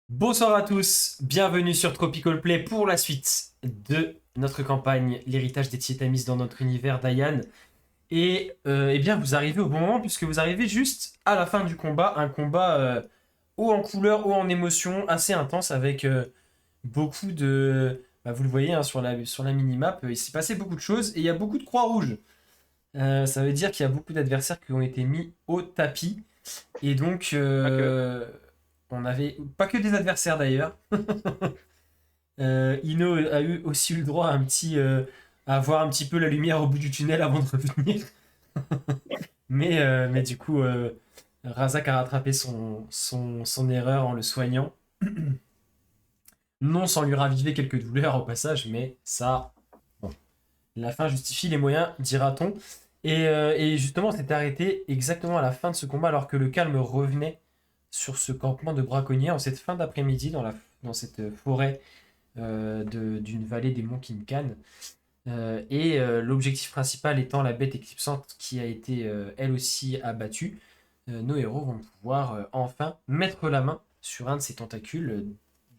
Bonsoir à tous, bienvenue sur Tropical Play pour la suite de notre campagne L'héritage des Tietamis dans notre univers d'Ayan. Et eh bien vous arrivez au bon moment puisque vous arrivez juste à la fin du combat, un combat haut en couleur, haut en émotion, assez intense avec beaucoup de... vous le voyez hein, sur la minimap, il s'est passé beaucoup de choses et il y a beaucoup de croix rouges. Ça veut dire qu'il y a beaucoup d'adversaires qui ont été mis au tapis. Et donc, on avait pas que des adversaires d'ailleurs. Ino a eu aussi eu le droit à voir un petit peu la lumière au bout du tunnel avant de revenir. Mais du coup, Razak a rattrapé son erreur en le soignant. Non sans lui raviver quelques douleurs au passage, mais ça, bon, la fin justifie les moyens, dira-t-on. Et justement, on s'était arrêté exactement à la fin de ce combat, alors que le calme revenait sur ce campement de braconniers en cette fin d'après-midi dans cette forêt d'une vallée des monts Kinkan. L'objectif principal étant la bête éclipsante qui a été elle aussi abattue. Nos héros vont pouvoir enfin mettre la main sur un de ces tentacules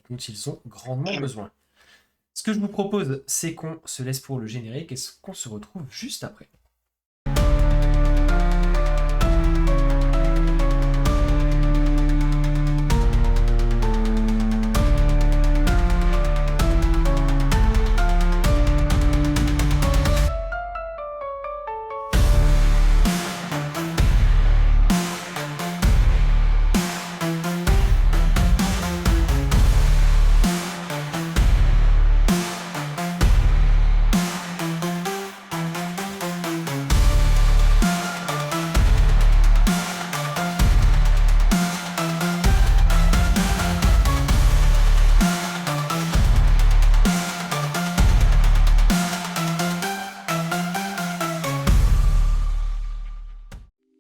dont ils ont grandement besoin. Ce que je vous propose, c'est qu'on se laisse pour le générique et qu'on se retrouve juste après.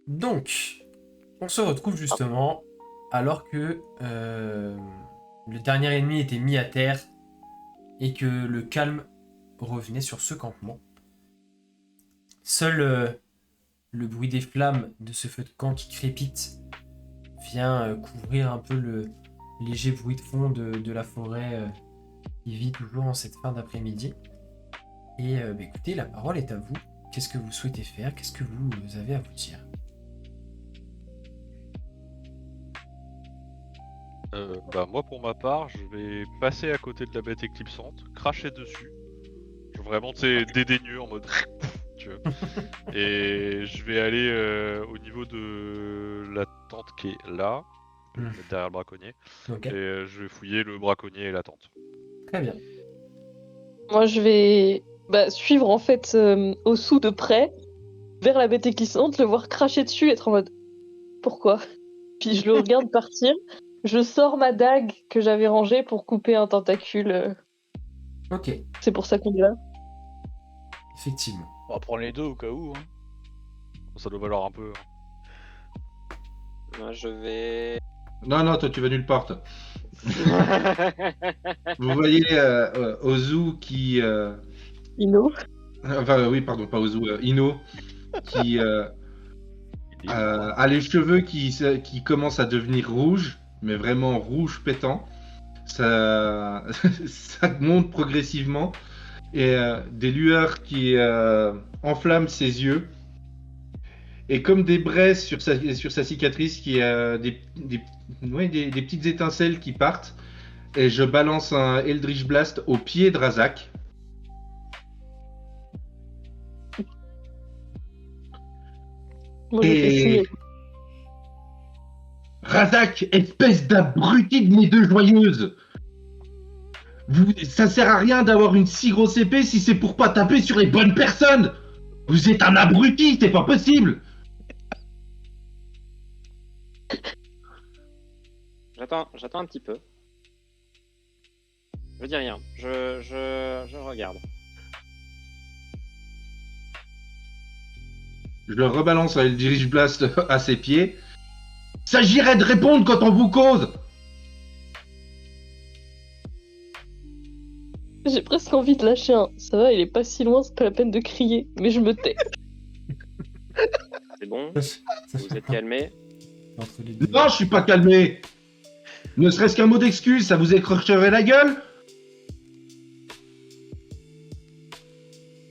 Donc, on se retrouve justement alors que le dernier ennemi était mis à terre et que le calme revenait sur ce campement. Seul le bruit des flammes de ce feu de camp qui crépite vient couvrir un peu le léger bruit de fond de la forêt qui vit toujours en cette fin d'après-midi. Et écoutez, la parole est à vous. Qu'est-ce que vous souhaitez faire? Qu'est-ce que vous avez à vous dire? Moi pour ma part, je vais passer à côté de la bête éclipsante, cracher dessus. Vraiment, c'est dédaigneux en mode tu vois. Et je vais aller au niveau de la tente qui est là. Je vais me mettre derrière le braconnier. Ok, Et je vais fouiller le braconnier et la tente. très bien. Moi, je vais suivre en fait Osu de près vers la bête éclissante, le voir cracher dessus, être en mode pourquoi? Puis je le regarde partir. Je sors ma dague que j'avais rangée pour couper un tentacule. Ok, C'est pour ça qu'on est là. effectivement. On va prendre les deux au cas où. Hein. Ça doit valoir un peu. Moi, je vais. Non, toi tu vas nulle part. Toi. Vous voyez Ozu qui. Ino. Enfin, oui, pardon, pas Ozu, Ino, qui a les cheveux qui commencent à devenir rouges, mais vraiment rouge pétant. Ça, ça monte progressivement. Et des lueurs qui enflamment ses yeux. Et comme des braises sur sa cicatrice, qui a des petites étincelles qui partent. Et je balance un Eldritch Blast au pied de Razak. Moi, je fais Et... signe. Razak, espèce d'abruti de mes deux joyeuses! Ça sert à rien d'avoir une si grosse épée si c'est pour pas taper sur les bonnes personnes! Vous êtes un abruti, c'est pas possible! J'attends un petit peu. Je dis rien. Je regarde. Je le rebalance un Eldritch Blast à ses pieds. S'agirait de répondre quand on vous cause! J'ai presque envie de lâcher un. Ça va, il est pas si loin, c'est pas la peine de crier. Mais je me tais. C'est bon, vous êtes calmé. Entre les deux. Non, je suis pas calmé! Ne serait-ce qu'un mot d'excuse, ça vous écorcherait la gueule?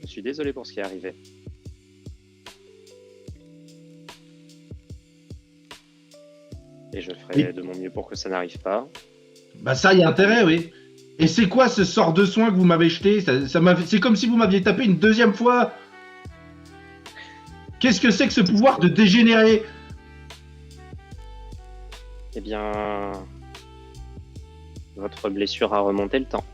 Je suis désolé pour ce qui est arrivé. Et je ferai de mon mieux pour que ça n'arrive pas. Bah ça, y a intérêt, oui. Et c'est quoi ce sort de soin que vous m'avez jeté? C'est comme si vous m'aviez tapé une deuxième fois. Qu'est-ce que c'est que ce pouvoir de dégénérer? Eh bien, votre blessure a remonté le temps.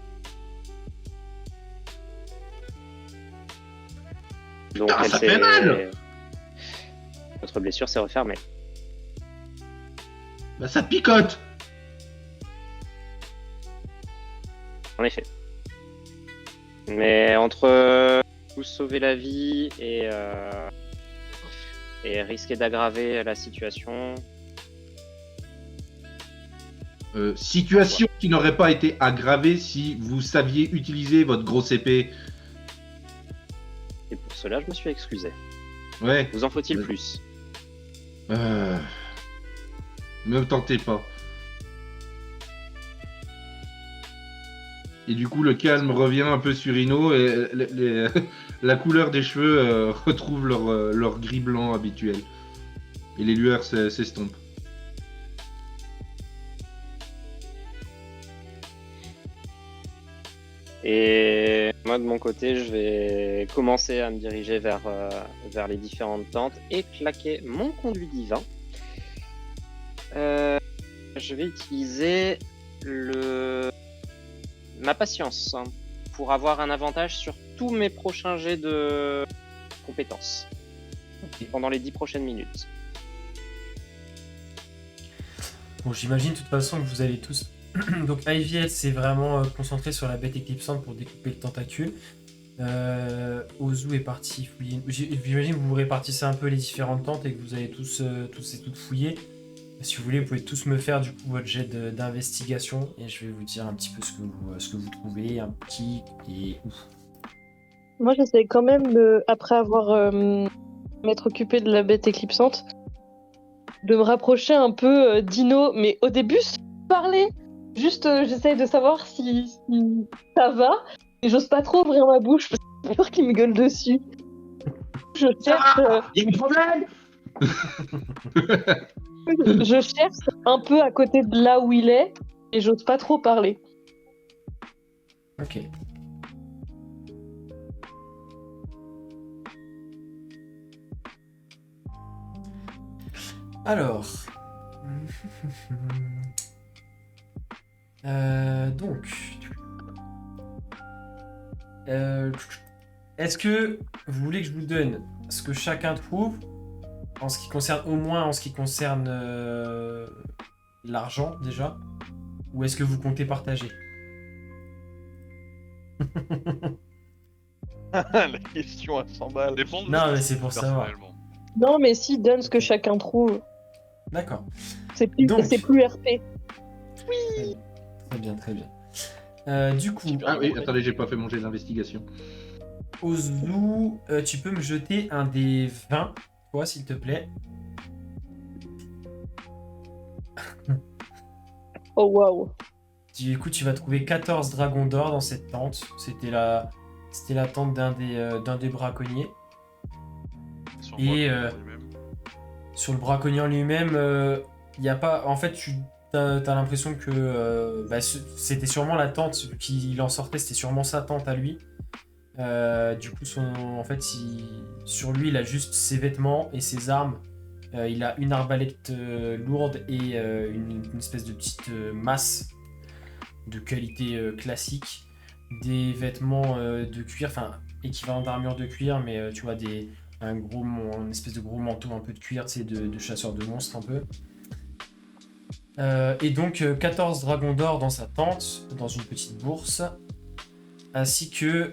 Donc Putain, ça fait mal. Votre blessure s'est refermée. Bah ça picote. En effet. Mais entre vous sauver la vie et risquer d'aggraver la situation. Situation qui n'aurait pas été aggravée si vous saviez utiliser votre grosse épée. Et pour cela, je me suis excusé. Ouais. Vous en faut-il plus? Ne me tentez pas. Et du coup, le calme revient un peu sur Ino et la couleur des cheveux retrouve leur gris blanc habituel. Et les lueurs s'estompent. Et moi, de mon côté, je vais commencer à me diriger vers les différentes tentes et claquer mon conduit divin. Je vais utiliser ma patience pour avoir un avantage sur tous mes prochains jets de compétences pendant les 10 prochaines minutes. Bon, j'imagine de toute façon que vous allez tous... Donc Ivy, elle s'est vraiment concentrée sur la bête éclipsante pour découper le tentacule. Ozu est parti fouiller. J'imagine que vous répartissez un peu les différentes tentes et que vous allez tous et toutes fouiller. Si vous voulez, vous pouvez tous me faire du coup votre jet d'investigation et je vais vous dire un petit peu ce que vous trouvez, un petit et ouf. Moi, j'essaie quand même, après avoir m'être occupé de la bête éclipsante, de me rapprocher un peu d'Ino, mais au début, sans parler. Juste, j'essaye de savoir si ça va, et j'ose pas trop ouvrir ma bouche parce que j'ai peur qu'il me gueule dessus. Je cherche. Il y a un problème. Je cherche un peu à côté de là où il est, et j'ose pas trop parler. Ok. Alors. Donc. Est-ce que vous voulez que je vous donne ce que chacun trouve en ce qui concerne, au moins en ce qui concerne l'argent déjà, ou est-ce que vous comptez partager? La question à 100 balles. Dépend de Non, ce que mais tu c'est fais pour savoir. personnellement. Non, mais si, donne ce que chacun trouve. D'accord. C'est plus, Donc. c'est plus RP. Très bien, très bien. Du coup, Ah oui, attendez, j'ai pas fait mon jet d'investigation. Ozu, tu peux me jeter un des 20, toi, s'il te plaît. Oh waouh. Du coup, tu vas trouver 14 dragons d'or dans cette tente. C'était la tente d'un des braconniers. Sur Et, moi, lui-même. Sur le braconnier en lui-même, il y a pas. En fait, t'as l'impression que c'était sûrement la tente qu'il en sortait, c'était sûrement sa tente à lui. Du coup, sur lui, il a juste ses vêtements et ses armes. Il a une arbalète lourde et une espèce de petite masse de qualité classique. Des vêtements de cuir, enfin équivalent d'armure de cuir, mais tu vois, une espèce de gros manteau un peu de cuir, tu sais, de chasseur de monstres un peu. Et donc 14 dragons d'or dans sa tente, dans une petite bourse, ainsi que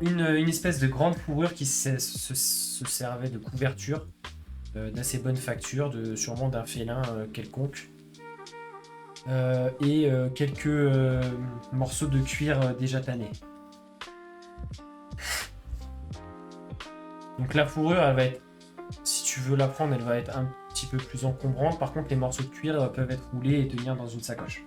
une espèce de grande fourrure qui se servait de couverture d'assez bonne facture, sûrement d'un félin quelconque, et quelques morceaux de cuir déjà tannés. Donc la fourrure, elle va être, si tu veux la prendre, elle va être un petit peu plus encombrante. Par contre, les morceaux de cuir peuvent être roulés et tenir dans une sacoche.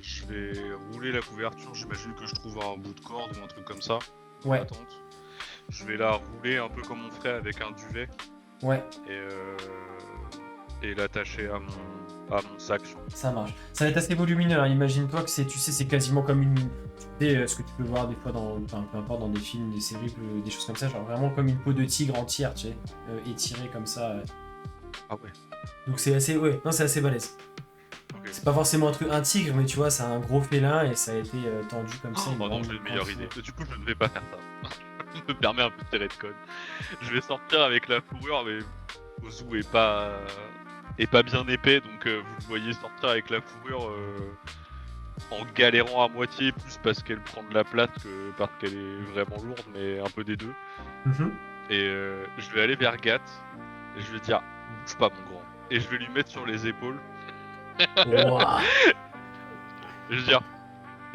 Je vais rouler la couverture, j'imagine que je trouve un bout de corde ou un truc comme ça. Ouais, Attente. Je vais la rouler un peu comme on ferait avec un duvet ouais, et l'attacher à mon sac. ça marche. Ça va être assez volumineux, hein. Imagine-toi que c'est quasiment comme une... Tu sais, ce que tu peux voir des fois peu importe, dans des films, des séries, des choses comme ça, genre vraiment comme une peau de tigre entière, tu sais, étirée comme ça. Ah ouais. Donc c'est assez, ouais, non, c'est assez balèze. Ok. C'est pas forcément un tigre, mais tu vois, c'est un gros félin et ça a été tendu comme ça. Oh non, j'ai une meilleure idée. Du coup, je ne vais pas faire ça. Je me permets un peu de tirer de code. Je vais sortir avec la fourrure, mais Ozu est pas bien épais, donc vous le voyez sortir avec la fourrure en galérant à moitié, plus parce qu'elle prend de la place que parce qu'elle est vraiment lourde, mais un peu des deux. Mhm. Et je vais aller vers Gat et je vais dire bouge pas mon grand. Et je vais lui mettre sur les épaules. Ouah. Et je vais dire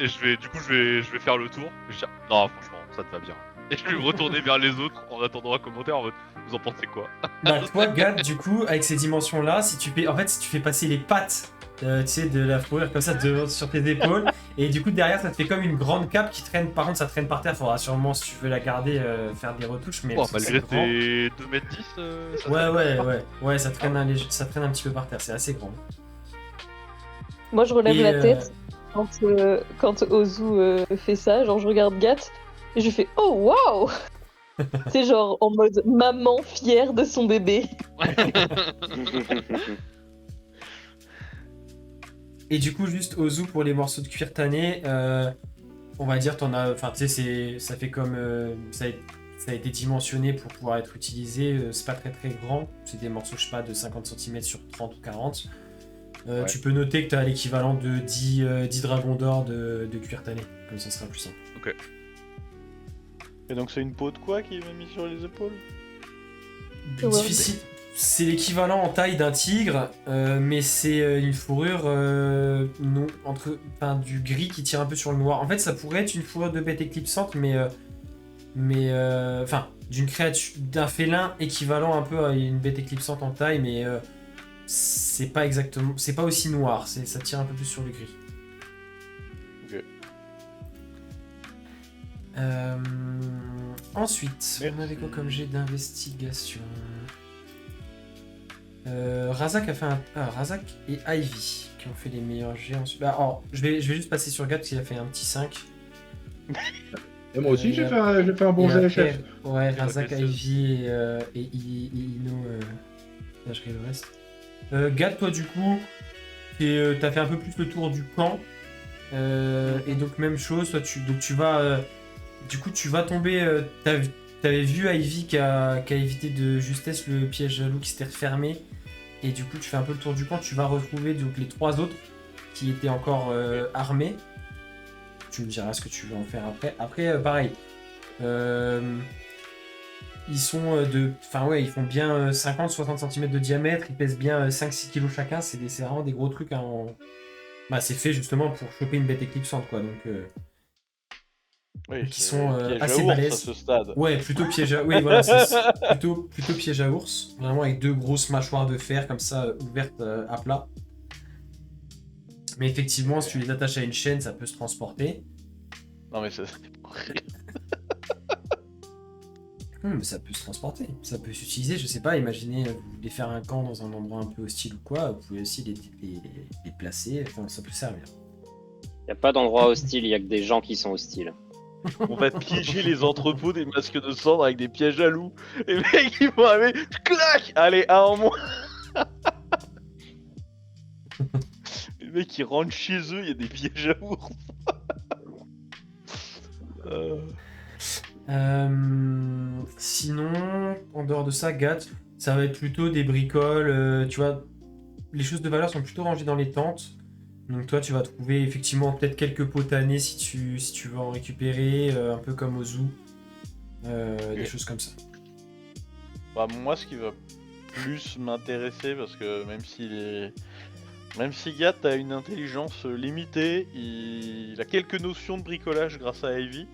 et je vais faire le tour. Je vais dire non franchement ça te va bien. Et je vais me retourner vers les autres en attendant un commentaire en mode vous en pensez quoi? Bah toi, Gad, du coup, avec ces dimensions-là, si tu fais passer les pattes, tu sais, de la fourrure comme ça sur tes épaules, et du coup derrière ça te fait comme une grande cape qui traîne. Par contre, ça traîne par terre. Faudra sûrement, si tu veux la garder, faire des retouches. Mais Bon, parce que malgré c'est grand. tes 2m10, ça Ouais, ça traîne ça traîne un petit peu par terre. C'est assez grand. Moi, je relève Et, la tête quand Ozu fait ça. Genre, je regarde Gat et je fais oh waouh! C'est genre en mode maman fière de son bébé. Et du coup, juste Ozu pour les morceaux de cuir tanné, on va dire, enfin, tu sais, ça fait comme ça a été dimensionné pour pouvoir être utilisé. C'est pas très très grand. C'est des morceaux, je sais pas, de 50 cm sur 30 ou 40. Ouais. Tu peux noter que tu as l'équivalent de 10 dragons d'or de cuir tanné. Comme ça sera plus simple. Et donc c'est une peau de quoi qui m'a mis sur les épaules? Ouais. Difficile. C'est l'équivalent en taille d'un tigre, mais c'est une fourrure du gris qui tire un peu sur le noir. En fait, ça pourrait être une fourrure de bête éclipsante, mais d'une créature, d'un félin équivalent un peu à une bête éclipsante en taille, mais c'est pas exactement, c'est pas aussi noir. Ça tire un peu plus sur le gris. Ok. Ensuite, Merci. on avait quoi comme jet d'investigation? Razak a fait Razak et Ivy qui ont fait les meilleurs jets ensuite. Bah, alors, je vais juste passer sur Gat parce qu'il a fait un petit 5. Et moi aussi, j'ai fait un bon Et jet, après, chef. Ouais, Razak, fait Ivy et Ino. Là, je le reste. Gat, toi, du coup, t'as fait un peu plus le tour du camp. Et donc, même chose, toi, tu vas. Du coup, tu vas tomber. T'avais vu Ivy qui a évité de justesse le piège à loup qui s'était refermé. Et du coup, tu fais un peu le tour du camp. Tu vas retrouver donc, les 3 autres qui étaient encore armés. Tu me diras ce que tu veux en faire après. Après, pareil. Ils sont ils font bien 50-60 cm de diamètre. Ils pèsent bien 5-6 kg chacun. C'est vraiment des gros trucs. Hein, c'est fait justement pour choper une bête éclipsante, quoi. Donc, Oui, qui c'est sont piège à assez ours balèzes. à ce stade. Ouais, plutôt piège à... Oui, voilà, c'est plutôt piège à ours. Vraiment avec 2 grosses mâchoires de fer comme ça, ouvertes à plat. Mais effectivement, si tu les attaches à une chaîne, ça peut se transporter. Non mais ça c'est pour rire. Mais ça peut se transporter. Ça peut s'utiliser, je sais pas, imaginez, vous voulez faire un camp dans un endroit un peu hostile ou quoi, vous pouvez aussi les placer, enfin, ça peut servir. Y a pas d'endroit hostile, y a que des gens qui sont hostiles. On va piéger les entrepôts des masques de cendres avec des pièges à loups. Et les mecs ils vont arriver, clac. Allez, un en moins. Les mecs ils rentrent chez eux, il y a des pièges à ours. Sinon, en dehors de ça, Gat, ça va être plutôt des bricoles, tu vois, les choses de valeur sont plutôt rangées dans les tentes. Donc toi, tu vas trouver effectivement peut-être quelques pots tannés si tu veux en récupérer, un peu comme au zoo, des choses comme ça. Bah moi ce qui va plus m'intéresser parce que même si Gat a une intelligence limitée, il a quelques notions de bricolage grâce à Ivy.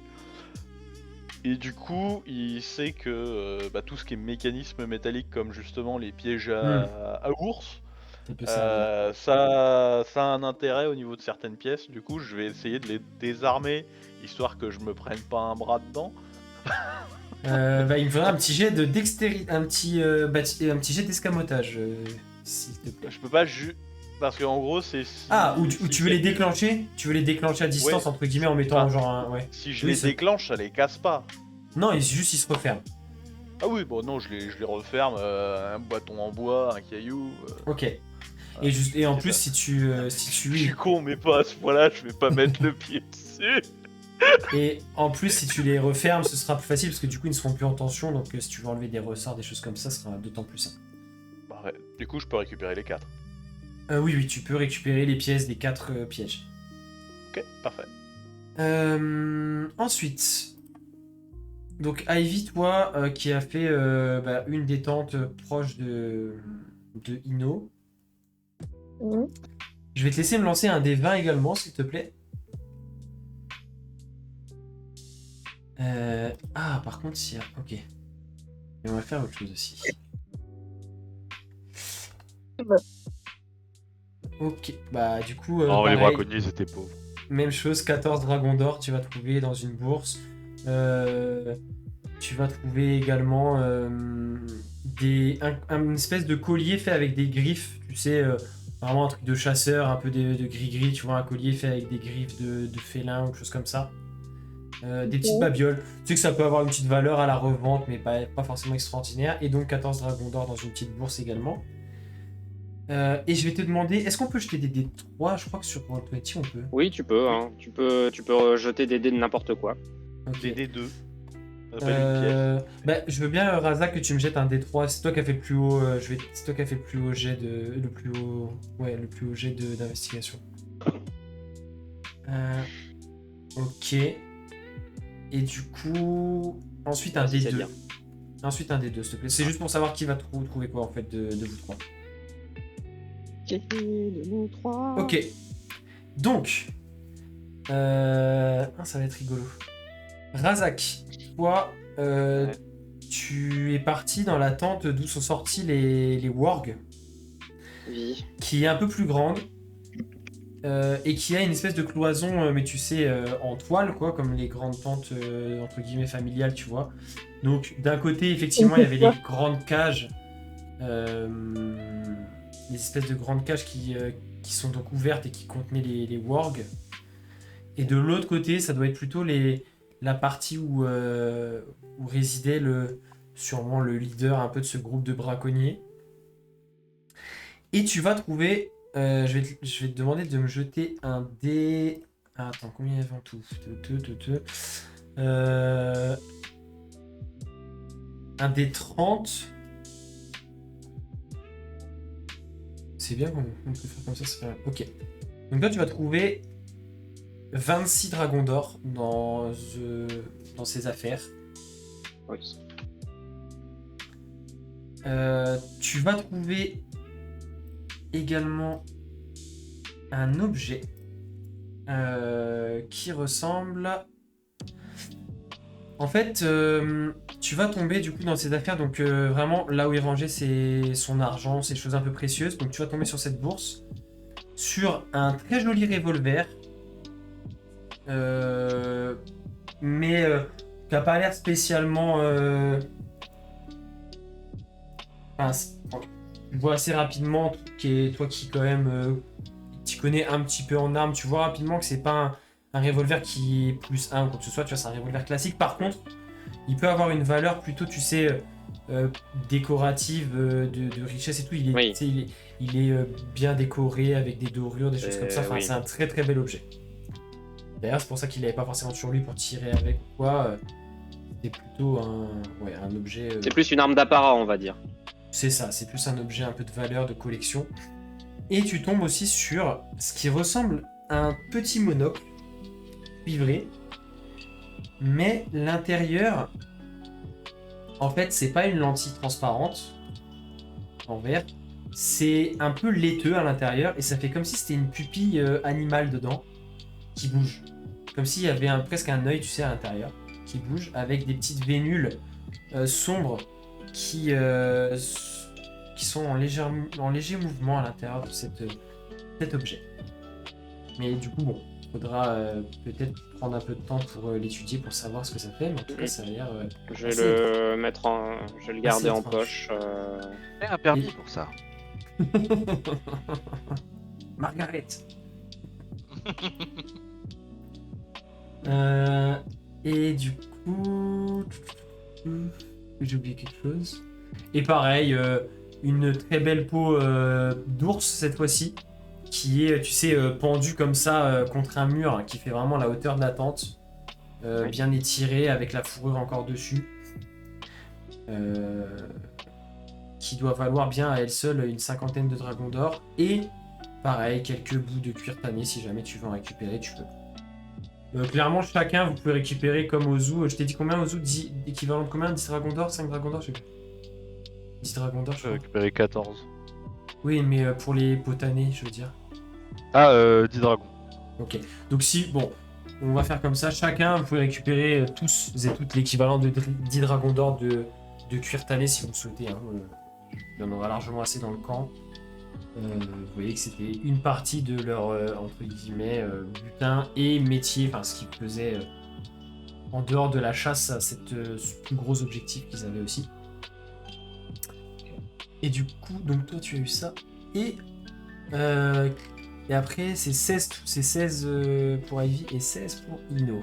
Et du coup, il sait que tout ce qui est mécanisme métallique, comme justement les pièges à ours, Ça peut servir. ça a un intérêt au niveau de certaines pièces. Du coup, je vais essayer de les désarmer, histoire que je me prenne pas un bras dedans. Il me faudra un petit jet de dextérité, un petit jet d'escamotage, s'il te plaît. Je peux pas parce qu'en gros, c'est... Ou tu veux les déclencher? Tu veux les déclencher à distance, Ouais. entre guillemets, en mettant Enfin, genre un... Ouais. Si je Oui, les ça- déclenche, ça les casse pas. Non, ils se referment. Ah oui, bon non, je les referme, un bâton en bois, un caillou... Ok. Et en c'est plus, ça. si tu... Je suis con, mais pas à ce point-là, je vais pas mettre le pied dessus. Et en plus, si tu les refermes, ce sera plus facile, parce que du coup, ils ne seront plus en tension, donc si tu veux enlever des ressorts, des choses comme ça, ce sera d'autant plus simple. Bah ouais, du coup, je peux récupérer les 4. Oui, tu peux récupérer les pièces des 4 pièges. Ok, parfait. Ensuite, donc Ivy, toi, qui a fait une des tentes proche de Ino, Mhm. je vais te laisser me lancer un des 20 également, s'il te plaît. Par contre, si... Ok. Et on va faire autre chose aussi. Ouais. Ok, du coup, Non, les pareil, braconniers, c'était pauvre. même chose, 14 dragons d'or, tu vas trouver dans une bourse. Tu vas trouver également une espèce de collier fait avec des griffes, tu sais, vraiment un truc de chasseur, un peu de gris-gris, tu vois, un collier fait avec des griffes de félin ou quelque chose comme ça. Des petites babioles. Tu sais que ça peut avoir une petite valeur à la revente, mais pas forcément extraordinaire. Et donc 14 dragons d'or dans une petite bourse également. Et je vais te demander, est-ce qu'on peut jeter des dés de 3? Je crois que sur Roll20 on peut. Oui, tu peux. Hein. Tu peux jeter des dés de n'importe quoi. Ok. Les D2. Ça s'appelle une pièce. Je veux bien, Razak, que tu me jettes un D3. C'est toi qui as fait le plus haut. C'est toi qui as fait le plus haut jet le plus haut jet d'investigation. Ok. Et du coup, ensuite un Vas-y, c'est D2. bien. Ensuite un D2, s'il te plaît. C'est juste pour savoir qui va trouver quoi en fait de vous trois. De nous trois. Ok. Donc, ça va être rigolo. Razak, toi, tu es parti dans la tente d'où sont sortis les wargs, Oui. qui est un peu plus grande et qui a une espèce de cloison, mais tu sais, en toile, quoi, comme les grandes tentes entre guillemets familiales, tu vois. Donc, d'un côté, effectivement, il y avait les grandes cages, les espèces de grandes cages qui sont donc ouvertes et qui contenaient les wargs. Et de l'autre côté, ça doit être plutôt la partie où résidait sûrement le leader un peu de ce groupe de braconniers. Et tu vas trouver... je vais te demander de me jeter un dé... Attends, combien il y avait en tout? Un dé 30. C'est bien qu'on peut faire comme ça, c'est pas mal. Ok. Donc là, tu vas trouver 26 dragons d'or dans ces affaires. Oui. Tu vas trouver également un objet qui ressemble... En fait, tu vas tomber du coup dans ces affaires, donc vraiment là où est rangé son argent, ses choses un peu précieuses. Donc tu vas tomber sur cette bourse, sur un très joli revolver, mais qui n'a pas l'air spécialement... tu vois assez rapidement, toi qui quand même tu connais un petit peu en armes, tu vois rapidement que c'est pas un revolver qui est plus 1 ou quoi que ce soit, tu vois, c'est un revolver classique. Par contre, il peut avoir une valeur plutôt, tu sais, décorative, de richesse et tout. Il est, Oui. tu sais, il est bien décoré avec des dorures, des choses comme ça. Enfin, oui. c'est un très très bel objet. D'ailleurs, c'est pour ça qu'il n'avait pas forcément sur lui pour tirer avec ou quoi. C'est plutôt un objet. C'est plus une arme d'apparat, on va dire. C'est ça, c'est plus un objet un peu de valeur, de collection. Et tu tombes aussi sur ce qui ressemble à un petit monocle cuivré, mais l'intérieur, en fait, c'est pas une lentille transparente en verre, c'est un peu laiteux à l'intérieur et ça fait comme si c'était une pupille animale dedans qui bouge, comme s'il y avait presque un œil, tu sais, à l'intérieur. bougent avec des petites vénules sombres qui sont en léger mouvement à l'intérieur de cet objet. Mais du coup, bon, faudra peut-être prendre un peu de temps pour l'étudier, pour savoir ce que ça fait, mais en tout cas, ça a l'air... Je vais je vais le garder en étrange. poche. J'ai un permis pour ça. Margaret. Et du coup... J'ai oublié quelque chose. Et pareil, une très belle peau d'ours cette fois-ci, qui est, tu sais, pendue comme ça contre un mur, hein, qui fait vraiment la hauteur de la tente, Oui. bien étirée, avec la fourrure encore dessus. Qui doit valoir bien à elle seule une 50aine de dragons d'or. Et pareil, quelques bouts de cuir tanné, si jamais tu veux en récupérer, tu peux. Clairement, chacun, vous pouvez récupérer comme Ozu. Je t'ai dit combien, Ozu? 10, équivalent de combien? 10 dragons d'or? 5 dragons d'or? Je sais plus. 10 dragons d'or, je J'ai crois. récupéré 14. Oui, mais pour les potanés, je veux dire. Ah, 10 dragons. Ok. Donc si, bon, on va faire comme ça. Chacun, vous pouvez récupérer tous et toutes l'équivalent de 10 dragons d'or de cuir tanné si vous le souhaitez. Hein. Il y en aura largement assez dans le camp. Vous voyez que c'était une partie de leur, entre guillemets, butin et métier, enfin ce qu'ils faisaient en dehors de la chasse à ce plus gros objectif qu'ils avaient aussi. Et du coup, donc toi tu as eu ça. Et après c'est 16 pour Ivy et 16 pour Ino.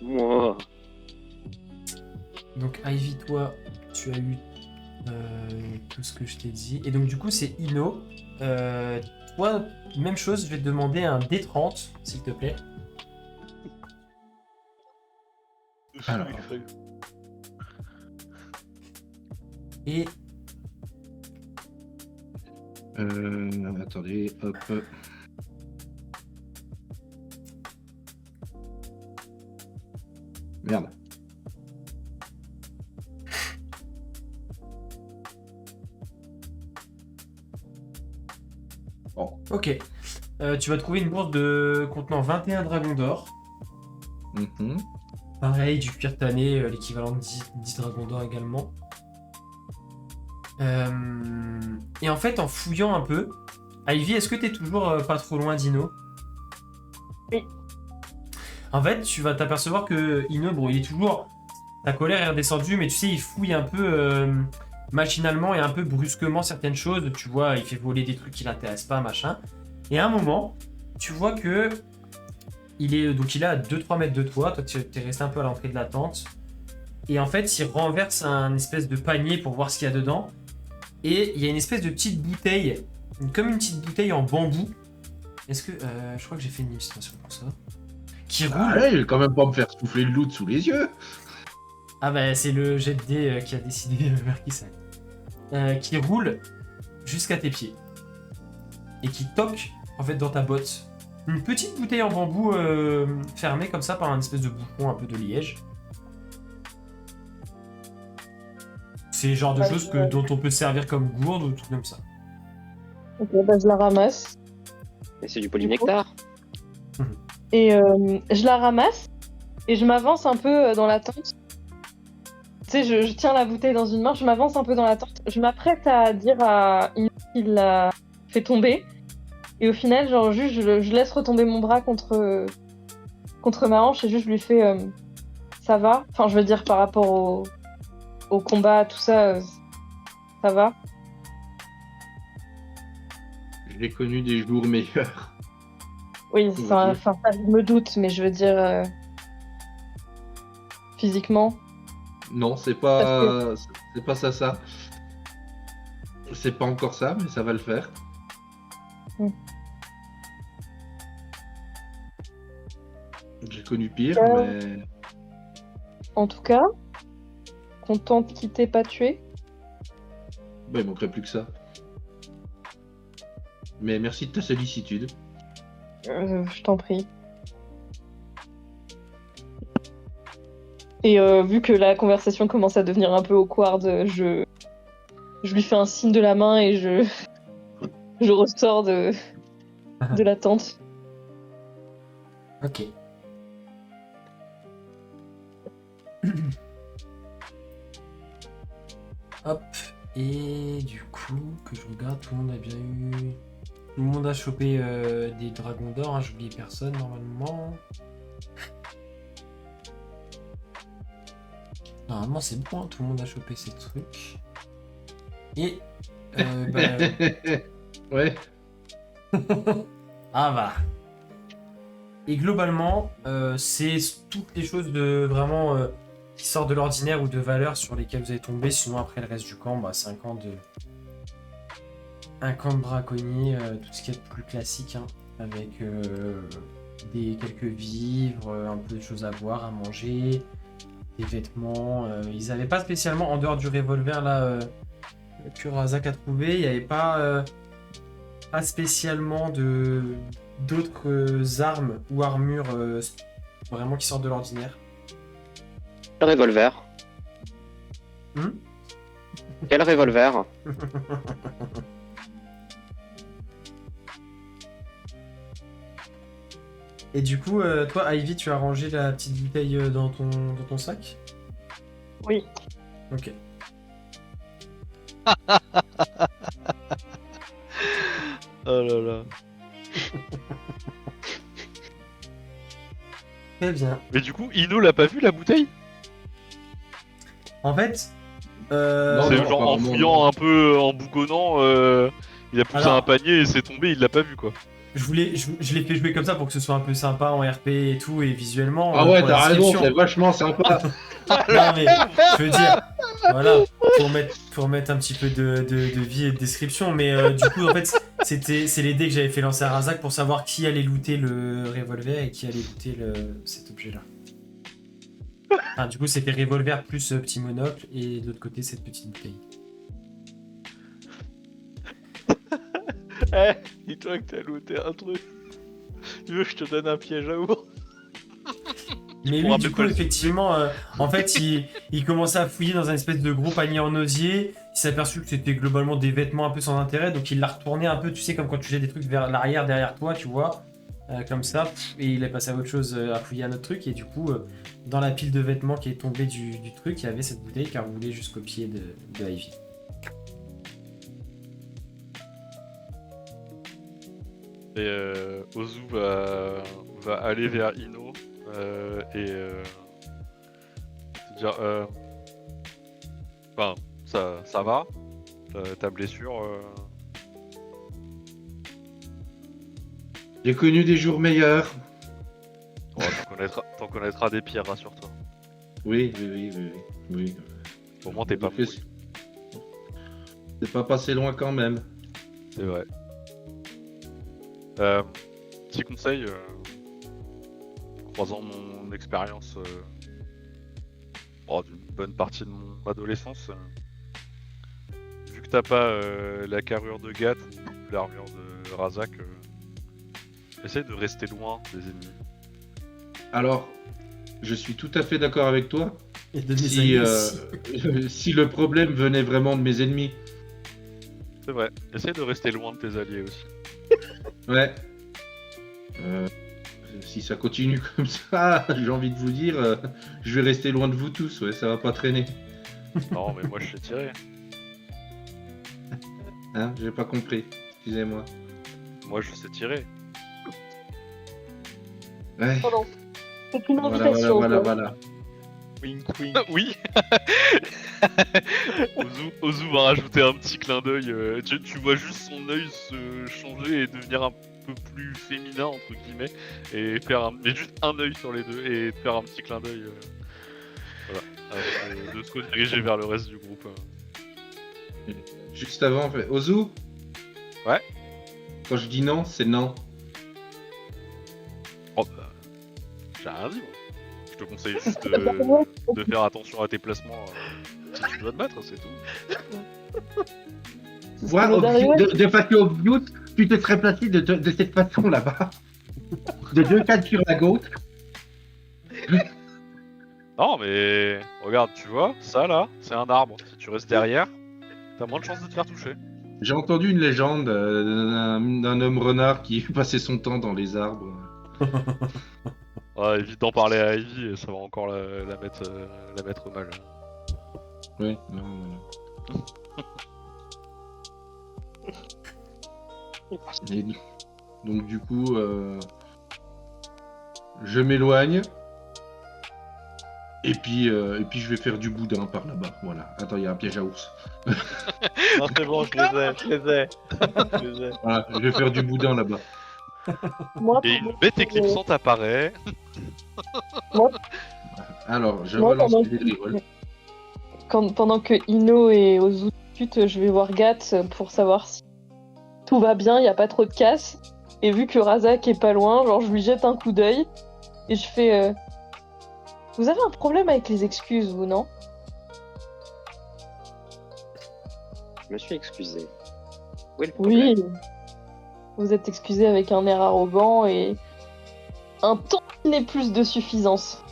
Moi. Donc Ivy, toi tu as eu tout ce que je t'ai dit. Et donc du coup c'est Ino. Toi, même chose, je vais te demander un D30, s'il te plaît. Alors. Et... attendez, hop. Merde. Bon. Ok. Tu vas trouver une bourse contenant 21 dragons d'or. Mhm. Pareil, du cuir tanné, l'équivalent de 10 dragons d'or également. Et en fait, en fouillant un peu, Ivy, est-ce que t'es toujours pas trop loin d'Ino? Oui. En fait, tu vas t'apercevoir que Ino, bon, il est toujours... Ta colère est redescendue, mais tu sais, il fouille un peu machinalement et un peu brusquement certaines choses. Tu vois, il fait voler des trucs qui l'intéressent pas, machin. Et à un moment, tu vois que il est à 2-3 mètres de toi. Toi, tu es resté un peu à l'entrée de la tente. Et en fait, il renverse un espèce de panier pour voir ce qu'il y a dedans. Et il y a une espèce de petite bouteille, comme une petite bouteille en bambou. Est-ce que... je crois que j'ai fait une illustration pour ça. Qui roule. Ah, il va quand même pas me faire souffler le loot sous les yeux. Ah bah c'est le jet de dés qui a décidé vers qui ça allait. Qui roule jusqu'à tes pieds. Et qui toque en fait dans ta botte. Une petite bouteille en bambou fermée comme ça par un espèce de bouchon un peu de liège. C'est le genre de choses dont on peut servir comme gourde ou tout comme ça. Ok, bah je la ramasse. Et c'est du polynectar. Et je la ramasse et je m'avance un peu dans la tente. Tu sais, je tiens la bouteille dans une main, je m'avance un peu dans la tente. Je m'apprête à dire à Ino qu'il l'a fait tomber. Et au final, genre, juste, je laisse retomber mon bras contre ma hanche et juste je lui fais ça va. Enfin, je veux dire, par rapport au combat, tout ça, ça va. J'ai connu des jours meilleurs. Oui, Tout ça, va enfin, ça, je me doute, mais je veux dire, physiquement. Non, c'est pas ça. C'est pas encore ça, mais ça va le faire. J'ai connu pire, mais... En tout cas, content qu'il t'ait pas tué. Bah, il manquerait plus que ça. Mais merci de ta sollicitude. Je t'en prie. Et vu que la conversation commence à devenir un peu awkward, je lui fais un signe de la main et je ressors de la tente. Ok. Hop. Et du coup, que je regarde, tout le monde a bien eu... Tout le monde a chopé des dragons d'or, hein, j'oublie personne normalement. Normalement c'est bon, hein, tout le monde a chopé ces trucs. Et... Ouais. Ah bah. Et globalement, c'est toutes les choses de vraiment qui sortent de l'ordinaire ou de valeur sur lesquelles vous allez tomber. Sinon après le reste du camp, bah, c'est un camp de braconniers, tout ce qui est plus classique, hein, avec quelques vivres, un peu de choses à boire, à manger, des vêtements. Ils n'avaient pas spécialement, en dehors du revolver là que Razak a trouvé, il n'y avait pas spécialement d'autres armes ou armures vraiment qui sortent de l'ordinaire. Le revolver. Quel revolver? Et du coup, toi, Ivy, tu as rangé la petite bouteille dans ton sac? Oui. Ok. Oh là là. Très bien. Mais du coup, Ino l'a pas vu la bouteille? En fait, Non, C'est non, genre en apparemment, fouillant non. un peu, en bougonnant, il a poussé Alors- un panier et c'est tombé, il l'a pas vu quoi. je l'ai fait jouer comme ça pour que ce soit un peu sympa en RP et tout, et visuellement. Ah ouais, pour la t'as raison, description. c'est vachement sympa. Non mais, je veux dire, voilà, pour mettre un petit peu de vie et de description, mais du coup, en fait, c'est les dés que j'avais fait lancer à Razak pour savoir qui allait looter le revolver et qui allait looter cet objet-là. Enfin, du coup, c'était revolver plus petit monocle, et de l'autre côté, cette petite bouteille. Eh, dis-toi que t'as looté un truc. Tu veux que je te donne un piège à ours? Mais pourras lui, du même coup, pas le effectivement, en fait, il commençait à fouiller dans un espèce de gros panier en osier. Il s'est aperçu que c'était globalement des vêtements un peu sans intérêt, donc il l'a retourné un peu, tu sais, comme quand tu jettes des trucs vers l'arrière derrière toi, tu vois, comme ça, et il est passé à autre chose, à fouiller un autre truc, et du coup, dans la pile de vêtements qui est tombée du truc, il y avait cette bouteille qui a roulé jusqu'au pied de Ivy. Et Ozu va aller vers Ino et te dire enfin, ça va? Ta blessure J'ai connu des jours meilleurs. oh, t'en connaîtras des pires, rassure-toi. Oui. Au moins t'es pas Fais- pourri. C'est pas passé loin quand même. C'est vrai. Petit conseil, croisant mon expérience d'une bonne partie de mon adolescence, vu que t'as pas la carrure de Gat ou l'armure de Razak, essaye de rester loin des ennemis. Alors, je suis tout à fait d'accord avec toi. Et de mes Si, amis aussi. si le problème venait vraiment de mes ennemis. C'est vrai, essaye de rester loin de tes alliés aussi. Ouais. Si ça continue comme ça, j'ai envie de vous dire, je vais rester loin de vous tous, ouais, ça va pas traîner. Non mais moi je sais tirer. Hein, j'ai pas compris, excusez-moi. Moi je sais tirer. Ouais, Pardon. C'est une voilà, invitation. quoi. voilà. Wink wink. Oui. Ozu va rajouter un petit clin d'œil. Tu vois juste son œil se changer et devenir un peu plus féminin entre guillemets et faire mais juste un œil sur les deux et faire un petit clin d'œil. Voilà. De se rediriger vers le reste du groupe. Juste avant, en fait. Ozu? Ouais. Quand je dis non, c'est non. Oh bah, j'ai rien dit moi. Je te conseille juste de faire attention à tes placements. Si tu dois te battre, c'est tout. Voir de façon obvious, tu te serais placé de cette façon là-bas. De deux cadres sur la gauche. Non mais regarde, tu vois, ça là, c'est un arbre. Si tu restes derrière, t'as moins de chances de te faire toucher. J'ai entendu une légende d'un homme renard qui passait son temps dans les arbres. Évite d'en parler à Ivy et ça va encore la mettre mal. Oui, non. Et donc du coup, je m'éloigne. Et puis je vais faire du boudin par là-bas. Voilà. Attends, il y a un piège à ours. Non, c'est bon, je les ai. Voilà, je vais faire du boudin là-bas. Moi, Et une bête éclipsante apparaît. Alors, je Moi, relance pendant les dés de reroll. pendant que Ino est aux outils, je vais voir Gat pour savoir si tout va bien, il n'y a pas trop de casse. Et vu que Razak est pas loin, genre je lui jette un coup d'œil et je fais vous avez un problème avec les excuses, vous, non? Je me suis excusé. Où est le problème? Oui. Vous êtes excusé avec un air arrogant et un tantinet plus de suffisance.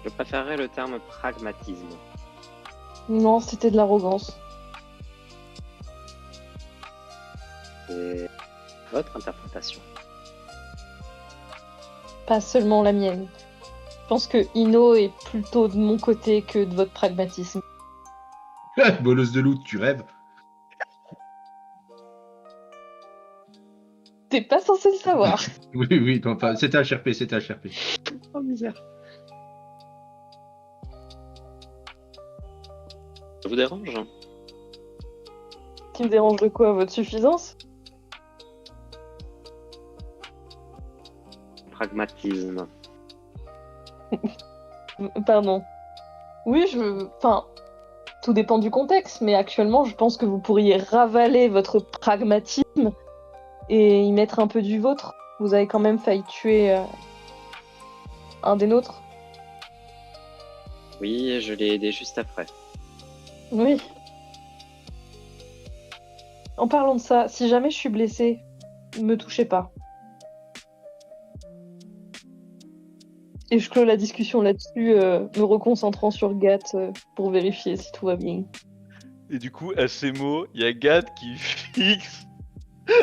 Je préférerais le terme pragmatisme. Non, c'était de l'arrogance. C'est votre interprétation. Pas seulement la mienne. Je pense que Ino est plutôt de mon côté que de votre pragmatisme. Bolos de loot, tu rêves. T'es pas censé le savoir. Oui, non, c'était HRP. Oh misère. Ça vous dérange? Qui me dérange de quoi? Votre suffisance? Pragmatisme. Pardon. Oui, Enfin, tout dépend du contexte, mais actuellement, je pense que vous pourriez ravaler votre pragmatisme et y mettre un peu du vôtre. Vous avez quand même failli tuer un des nôtres. Oui, et je l'ai aidé juste après. Oui. En parlant de ça, si jamais je suis blessée, ne me touchez pas. Et je clôt la discussion là-dessus, me reconcentrant sur Gat pour vérifier si tout va bien. Et du coup, à ces mots, il y a Gat qui fixe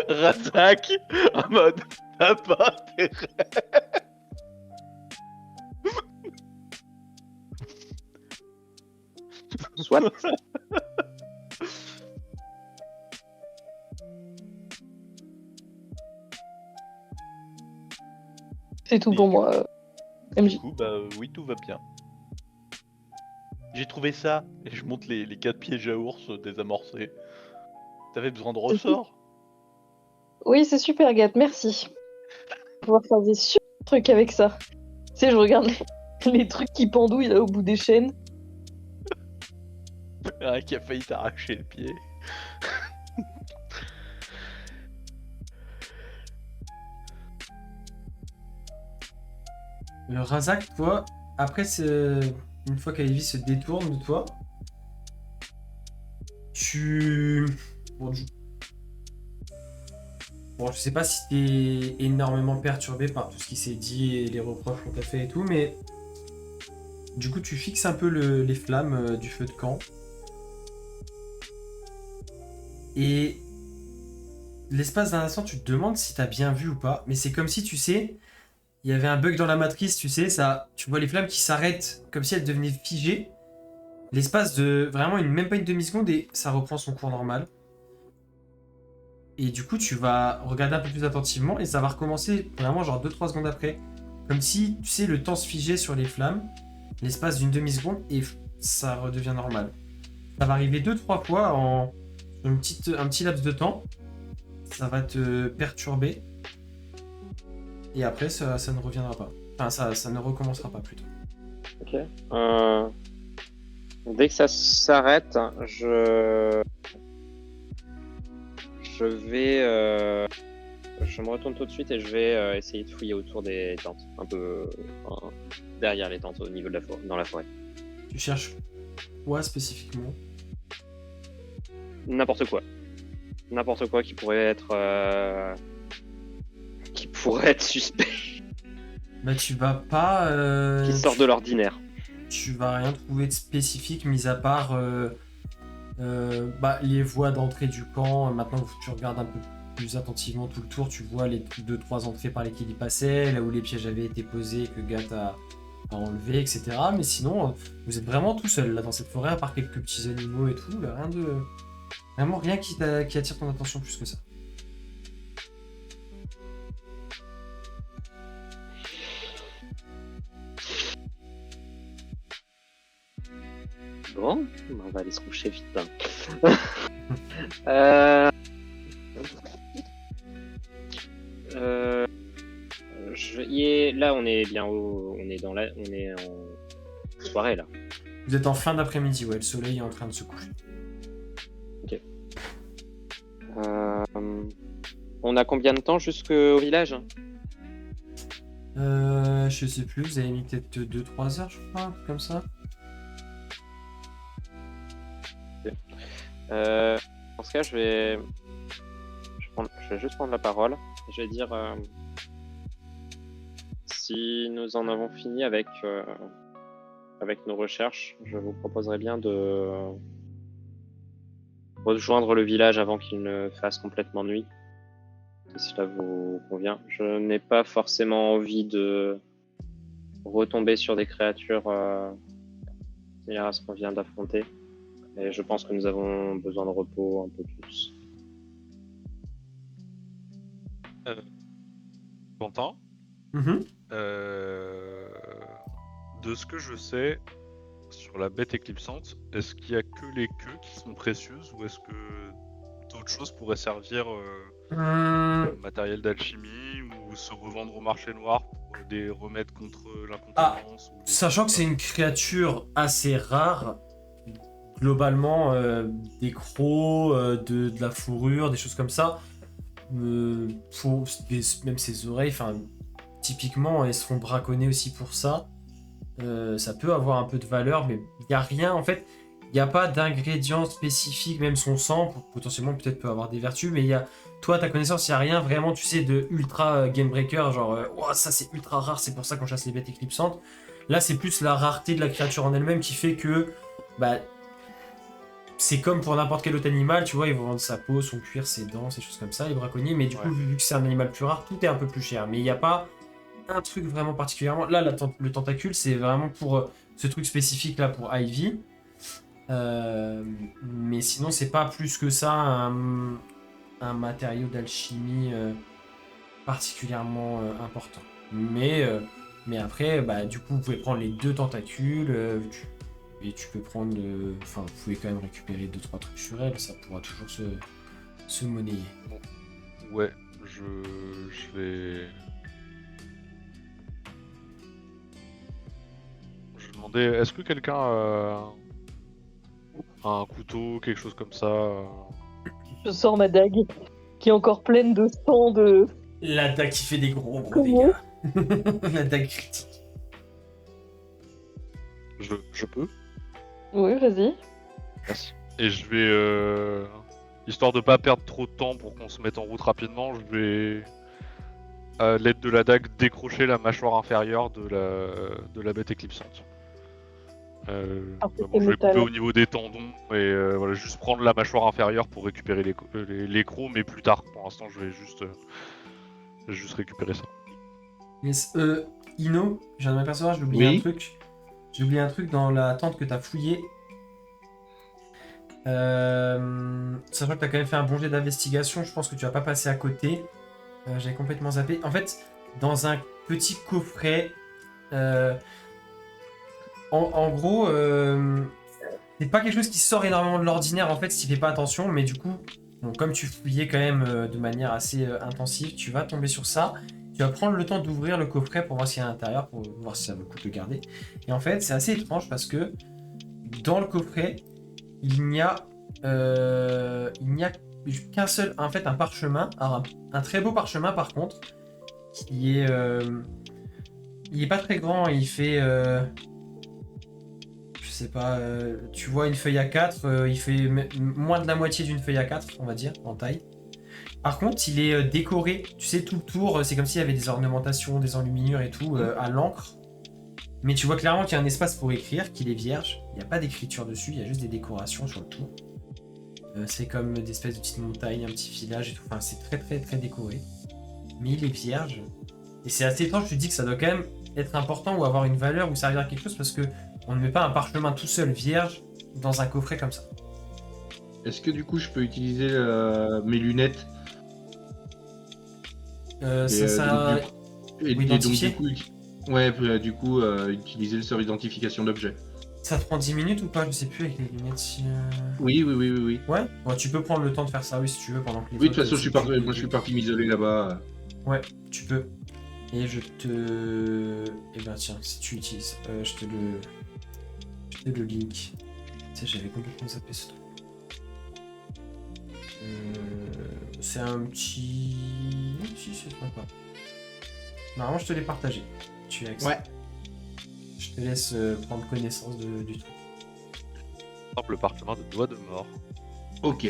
Razak en mode t'as pas intérêt. Soit. C'est tout pour moi, MJ. Du coup, bah oui, tout va bien. J'ai trouvé ça, et je monte les 4 pièges à ours désamorcés. T'avais besoin de ressorts? Oui, c'est super, Gat, merci. Pouvoir faire des super trucs avec ça. Tu sais, je regarde les trucs qui pendouillent là au bout des chaînes. Un qui a failli t'arracher le pied. Le Razak, toi, après, une fois qu'Ivy se détourne de toi, tu... Bon, je sais pas si t'es énormément perturbé par tout ce qui s'est dit et les reproches qu'on t'a fait et tout, mais du coup, tu fixes un peu les flammes du feu de camp. Et l'espace d'un instant, tu te demandes si t'as bien vu ou pas, mais c'est comme si, tu sais, il y avait un bug dans la matrice, tu sais, tu vois les flammes qui s'arrêtent comme si elles devenaient figées. L'espace de vraiment même pas une demi-seconde et ça reprend son cours normal. Et du coup, tu vas regarder un peu plus attentivement et ça va recommencer vraiment genre 2-3 secondes après. Comme si, tu sais, le temps se figeait sur les flammes, l'espace d'une demi-seconde et ça redevient normal. Ça va arriver 2-3 fois en un petit laps de temps. Ça va te perturber. Et après, ça ne reviendra pas. Enfin, ça ne recommencera pas plutôt. Ok. Dès que ça s'arrête, je vais... Je me retourne tout de suite et je vais essayer de fouiller autour des tentes. Un peu derrière les tentes, au niveau de la forêt, dans la forêt. Tu cherches quoi spécifiquement? N'importe quoi. N'importe quoi qui pourrait être suspect, Bah tu vas pas... qui sort de l'ordinaire. Tu vas rien trouver de spécifique, mis à part les voies d'entrée du camp. Maintenant que tu regardes un peu plus attentivement tout le tour, tu vois les 2-3 entrées par lesquelles il passait, là où les pièges avaient été posés, que Gat a enlevé, etc. Mais sinon, vous êtes vraiment tout seul là dans cette forêt, à part quelques petits animaux et tout, là, vraiment rien qui attire ton attention plus que ça. Bon, on va aller se coucher vite. Hein. Là, on est bien on est en soirée là. Vous êtes en fin d'après-midi, ouais, le soleil est en train de se coucher. Ok. On a combien de temps jusqu'au village? Je sais plus, vous avez mis peut-être 2-3 heures, je crois, un truc comme ça. Dans ce cas, je vais juste prendre la parole. Je vais dire si nous en avons fini avec nos recherches, je vous proposerais bien de rejoindre le village avant qu'il ne fasse complètement nuit. Si cela vous convient. Je n'ai pas forcément envie de retomber sur des créatures similaires à ce qu'on vient d'affronter. Et je pense que nous avons besoin de repos un peu plus. Quentin, de ce que je sais sur la bête éclipsante, est-ce qu'il y a que les queues qui sont précieuses ou est-ce que d'autres choses pourraient servir matériel d'alchimie ou se revendre au marché noir pour des remèdes contre l'incontinence Sachant que c'est une créature assez rare, globalement, des crocs, de la fourrure, des choses comme ça, même ses oreilles, typiquement, elles se font braconner aussi pour ça. Ça peut avoir un peu de valeur, mais il n'y a rien, en fait, il n'y a pas d'ingrédients spécifiques, même son sang, potentiellement peut-être peut avoir des vertus, mais toi, à ta connaissance, il n'y a rien vraiment, tu sais, de ultra game breaker, genre, ça c'est ultra rare, c'est pour ça qu'on chasse les bêtes éclipsantes. Là, c'est plus la rareté de la créature en elle-même qui fait que, c'est comme pour n'importe quel autre animal, tu vois, ils vont vendre sa peau, son cuir, ses dents, ces choses comme ça, les braconniers, mais du coup, vu que c'est un animal plus rare, tout est un peu plus cher, mais il n'y a pas un truc vraiment particulièrement. Là, le tentacule, c'est vraiment pour ce truc spécifique là pour Ivy. Mais sinon, c'est pas plus que ça un matériau d'alchimie particulièrement important. Mais après, du coup, vous pouvez prendre les 2 tentacules et tu peux prendre. Vous pouvez quand même récupérer 2-3 trucs sur elle, ça pourra toujours se monnayer. Ouais, je vais. Je demandais, est-ce que quelqu'un a un couteau, quelque chose comme ça Je sors ma dague, qui est encore pleine de sang de... La dague qui fait des gros Comment dégâts. La dague critique. Je peux. Oui, vas-y. Merci. Et je vais, histoire de pas perdre trop de temps pour qu'on se mette en route rapidement, je vais, à l'aide de la dague, décrocher la mâchoire inférieure de la bête éclipsante. Je vais couper au niveau des tendons et voilà, juste prendre la mâchoire inférieure pour récupérer les crocs, mais plus tard. Pour l'instant, je vais juste récupérer ça. Yes. Ino, je viens de m'apercevoir, j'ai oublié un truc. J'ai oublié un truc dans la tente que t'as fouillée. Sachant que t'as quand même fait un bon jet d'investigation, je pense que tu vas pas passer à côté. J'avais complètement zappé. En fait, dans un petit coffret, en gros, c'est pas quelque chose qui sort énormément de l'ordinaire en fait si tu fais pas attention, mais du coup, comme tu fouillais quand même de manière assez intensive, tu vas tomber sur ça. Tu vas prendre le temps d'ouvrir le coffret pour voir ce qu'il y a à l'intérieur, pour voir si ça vaut le coup de le garder. Et en fait, c'est assez étrange parce que dans le coffret, il n'y a qu'un seul, en fait, un parchemin, un très beau parchemin par contre, qui est, il est pas très grand, il fait, je sais pas, tu vois une feuille A4, il fait moins de la moitié d'une feuille A4, on va dire, en taille. Par contre, il est décoré, tu sais, tout le tour, c'est comme s'il y avait des ornementations, des enluminures et tout, à l'encre. Mais tu vois clairement qu'il y a un espace pour écrire, qu'il est vierge. Il n'y a pas d'écriture dessus, il y a juste des décorations sur le tour. C'est comme des espèces de petites montagnes, un petit village et tout. Enfin, c'est très très très décoré. Mais il est vierge. Et c'est assez étrange, tu te dis que ça doit quand même être important ou avoir une valeur ou servir à quelque chose parce que on ne met pas un parchemin tout seul vierge dans un coffret comme ça. Est-ce que du coup je peux utiliser mes lunettes Ça, et donc identifier du coup, utiliser le sort identification d'objet. ça te prend 10 minutes ou pas? Je sais plus avec les lunettes si. Oui. Ouais, bon, tu peux prendre le temps de faire ça, oui, si tu veux, pendant que les Oui, de toute autres, façon, moi je suis parti m'isoler là-bas. Ouais, tu peux. Et je te. Eh ben tiens, si tu utilises, je te le link. Tu sais, j'avais complètement zappé ce truc. C'est un petit. Si, c'est sympa. Normalement, je te l'ai partagé. Tu as accès. Ouais. Je te laisse prendre connaissance du truc. Le parchemin de doigt de mort. Ok.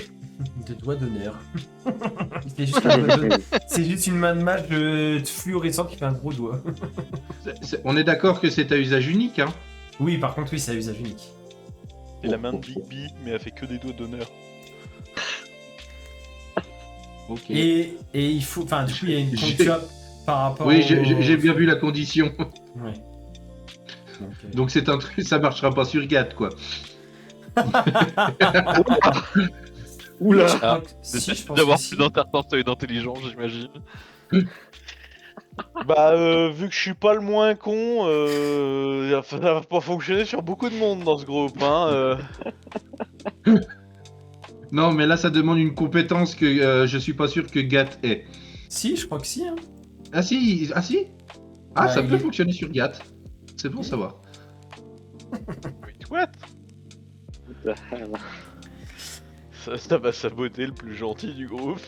De doigt d'honneur. C'est juste, un doigt d'honneur. C'est juste une main de mage fluorescente qui fait un gros doigt. On est d'accord que c'est à usage unique, hein? Oui, par contre, oui, c'est à usage unique. Et la main de Big B, mais elle fait que des doigts d'honneur. Ok. Et il faut. Enfin, du coup, il y a une J'ai- ponctuation par rapport Oui, au... j'ai bien vu la condition. Ouais. Donc, Donc c'est un truc, ça marchera pas sur GAT, quoi. Oula je crois que... Si, je pense D'avoir que si. plus d'intertente et d'intelligence, j'imagine. Bah, vu que je suis pas le moins con, ça va pas fonctionner sur beaucoup de monde dans ce groupe, hein. Non, mais là ça demande une compétence que je suis pas sûr que GAT ait. Si, je crois que si. Hein. Ah si. Ah, Bah, ça il peut est- fonctionner sur GAT. C'est bon à savoir. Wait, what? Ça va saboter le plus gentil du groupe.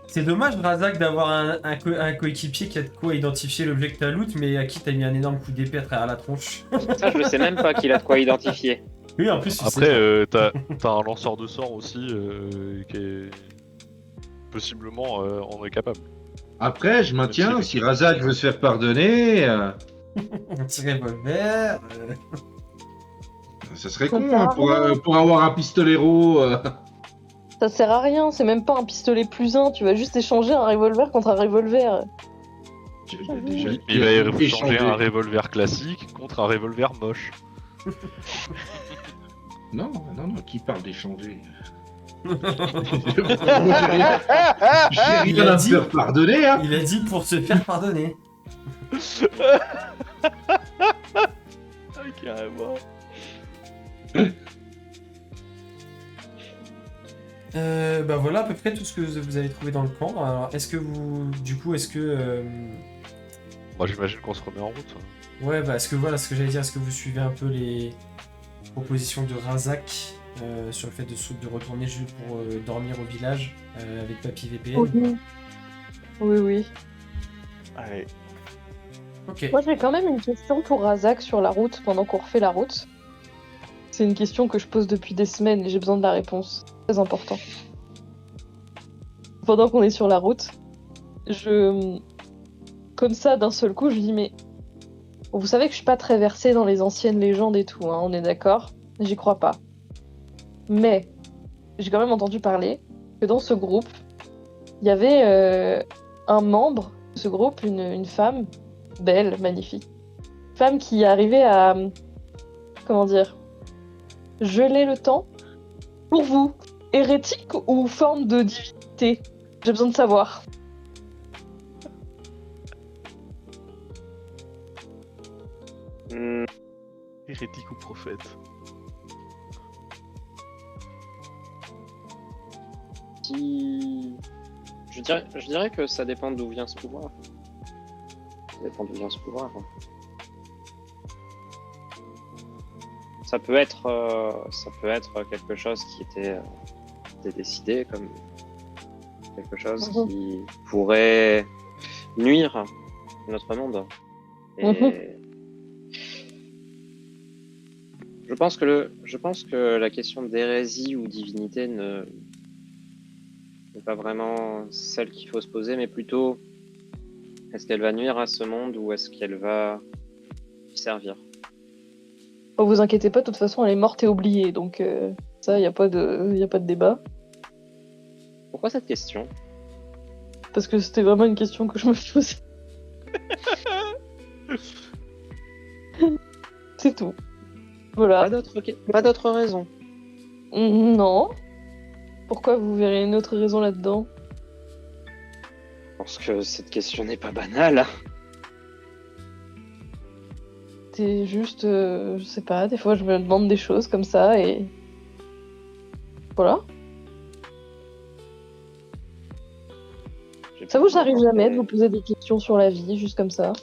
C'est dommage, Razak, d'avoir un coéquipier qui a de quoi identifier l'objet que t'as loot, mais à qui t'as mis un énorme coup d'épée à travers la tronche. Ça, je le sais même pas qu'il a de quoi identifier. Oui, en plus, tu Après, sais. t'as un lanceur de sorts aussi qui est possiblement en est capable. Après, je maintiens, Même si Razak veut se faire pardonner, Un petit revolver. ça serait Ça con sert hein, à rien. pour avoir un pistolero. Ça sert à rien, c'est même pas un pistolet +1, tu vas juste échanger un revolver contre un revolver. Il a déjà Il va été changer un échangé. revolver classique contre un revolver moche. Non, qui parle d'échanger? J'ai Il rien a à me dit- faire pardonner, hein. Il a dit pour se faire pardonner. Carrément. Bah voilà à peu près tout ce que vous avez trouvé dans le camp. Alors, est-ce que vous... Du coup, est-ce que... Moi, j'imagine qu'on se remet en route. Ouais, bah est-ce que voilà ce que j'allais dire, est-ce que vous suivez un peu les propositions de Razak sur le fait de retourner juste pour dormir au village avec Papy VPN? Oui. Allez. Ok. Moi j'ai quand même une question pour Razak sur la route, pendant qu'on refait la route. C'est une question que je pose depuis des semaines et j'ai besoin de la réponse. Très important. Pendant qu'on est sur la route, comme ça, d'un seul coup, je dis mais... Bon, vous savez que je suis pas très versée dans les anciennes légendes et tout, hein, on est d'accord? J'y crois pas. Mais, j'ai quand même entendu parler que dans ce groupe, il y avait un membre de ce groupe, une femme, belle, magnifique. Femme qui arrivait à... Comment dire? Geler le temps. Pour vous, hérétique ou forme de divinité? J'ai besoin de savoir. Hmm, Hérétique ou prophète? je dirais que ça dépend d'où vient ce pouvoir. Ça dépend d'où vient ce pouvoir. Ça peut être quelque chose qui était décidé comme quelque chose Mhm. qui pourrait nuire à notre monde. Et je pense que la question d'hérésie ou divinité n'est pas vraiment celle qu'il faut se poser, mais plutôt est-ce qu'elle va nuire à ce monde ou est-ce qu'elle va lui servir? Oh, vous inquiétez pas, de toute façon, elle est morte et oubliée, donc Ça, y a pas de débat. Pourquoi cette question? Parce que c'était vraiment une question que je me posais. C'est tout. Voilà. Pas d'autre raison. Non. Pourquoi vous verrez une autre raison là-dedans? Parce que cette question n'est pas banale. C'est juste, je sais pas, des fois je me demande des choses comme ça et. Voilà. Ça vous arrive jamais de vous poser des questions sur la vie, juste comme ça?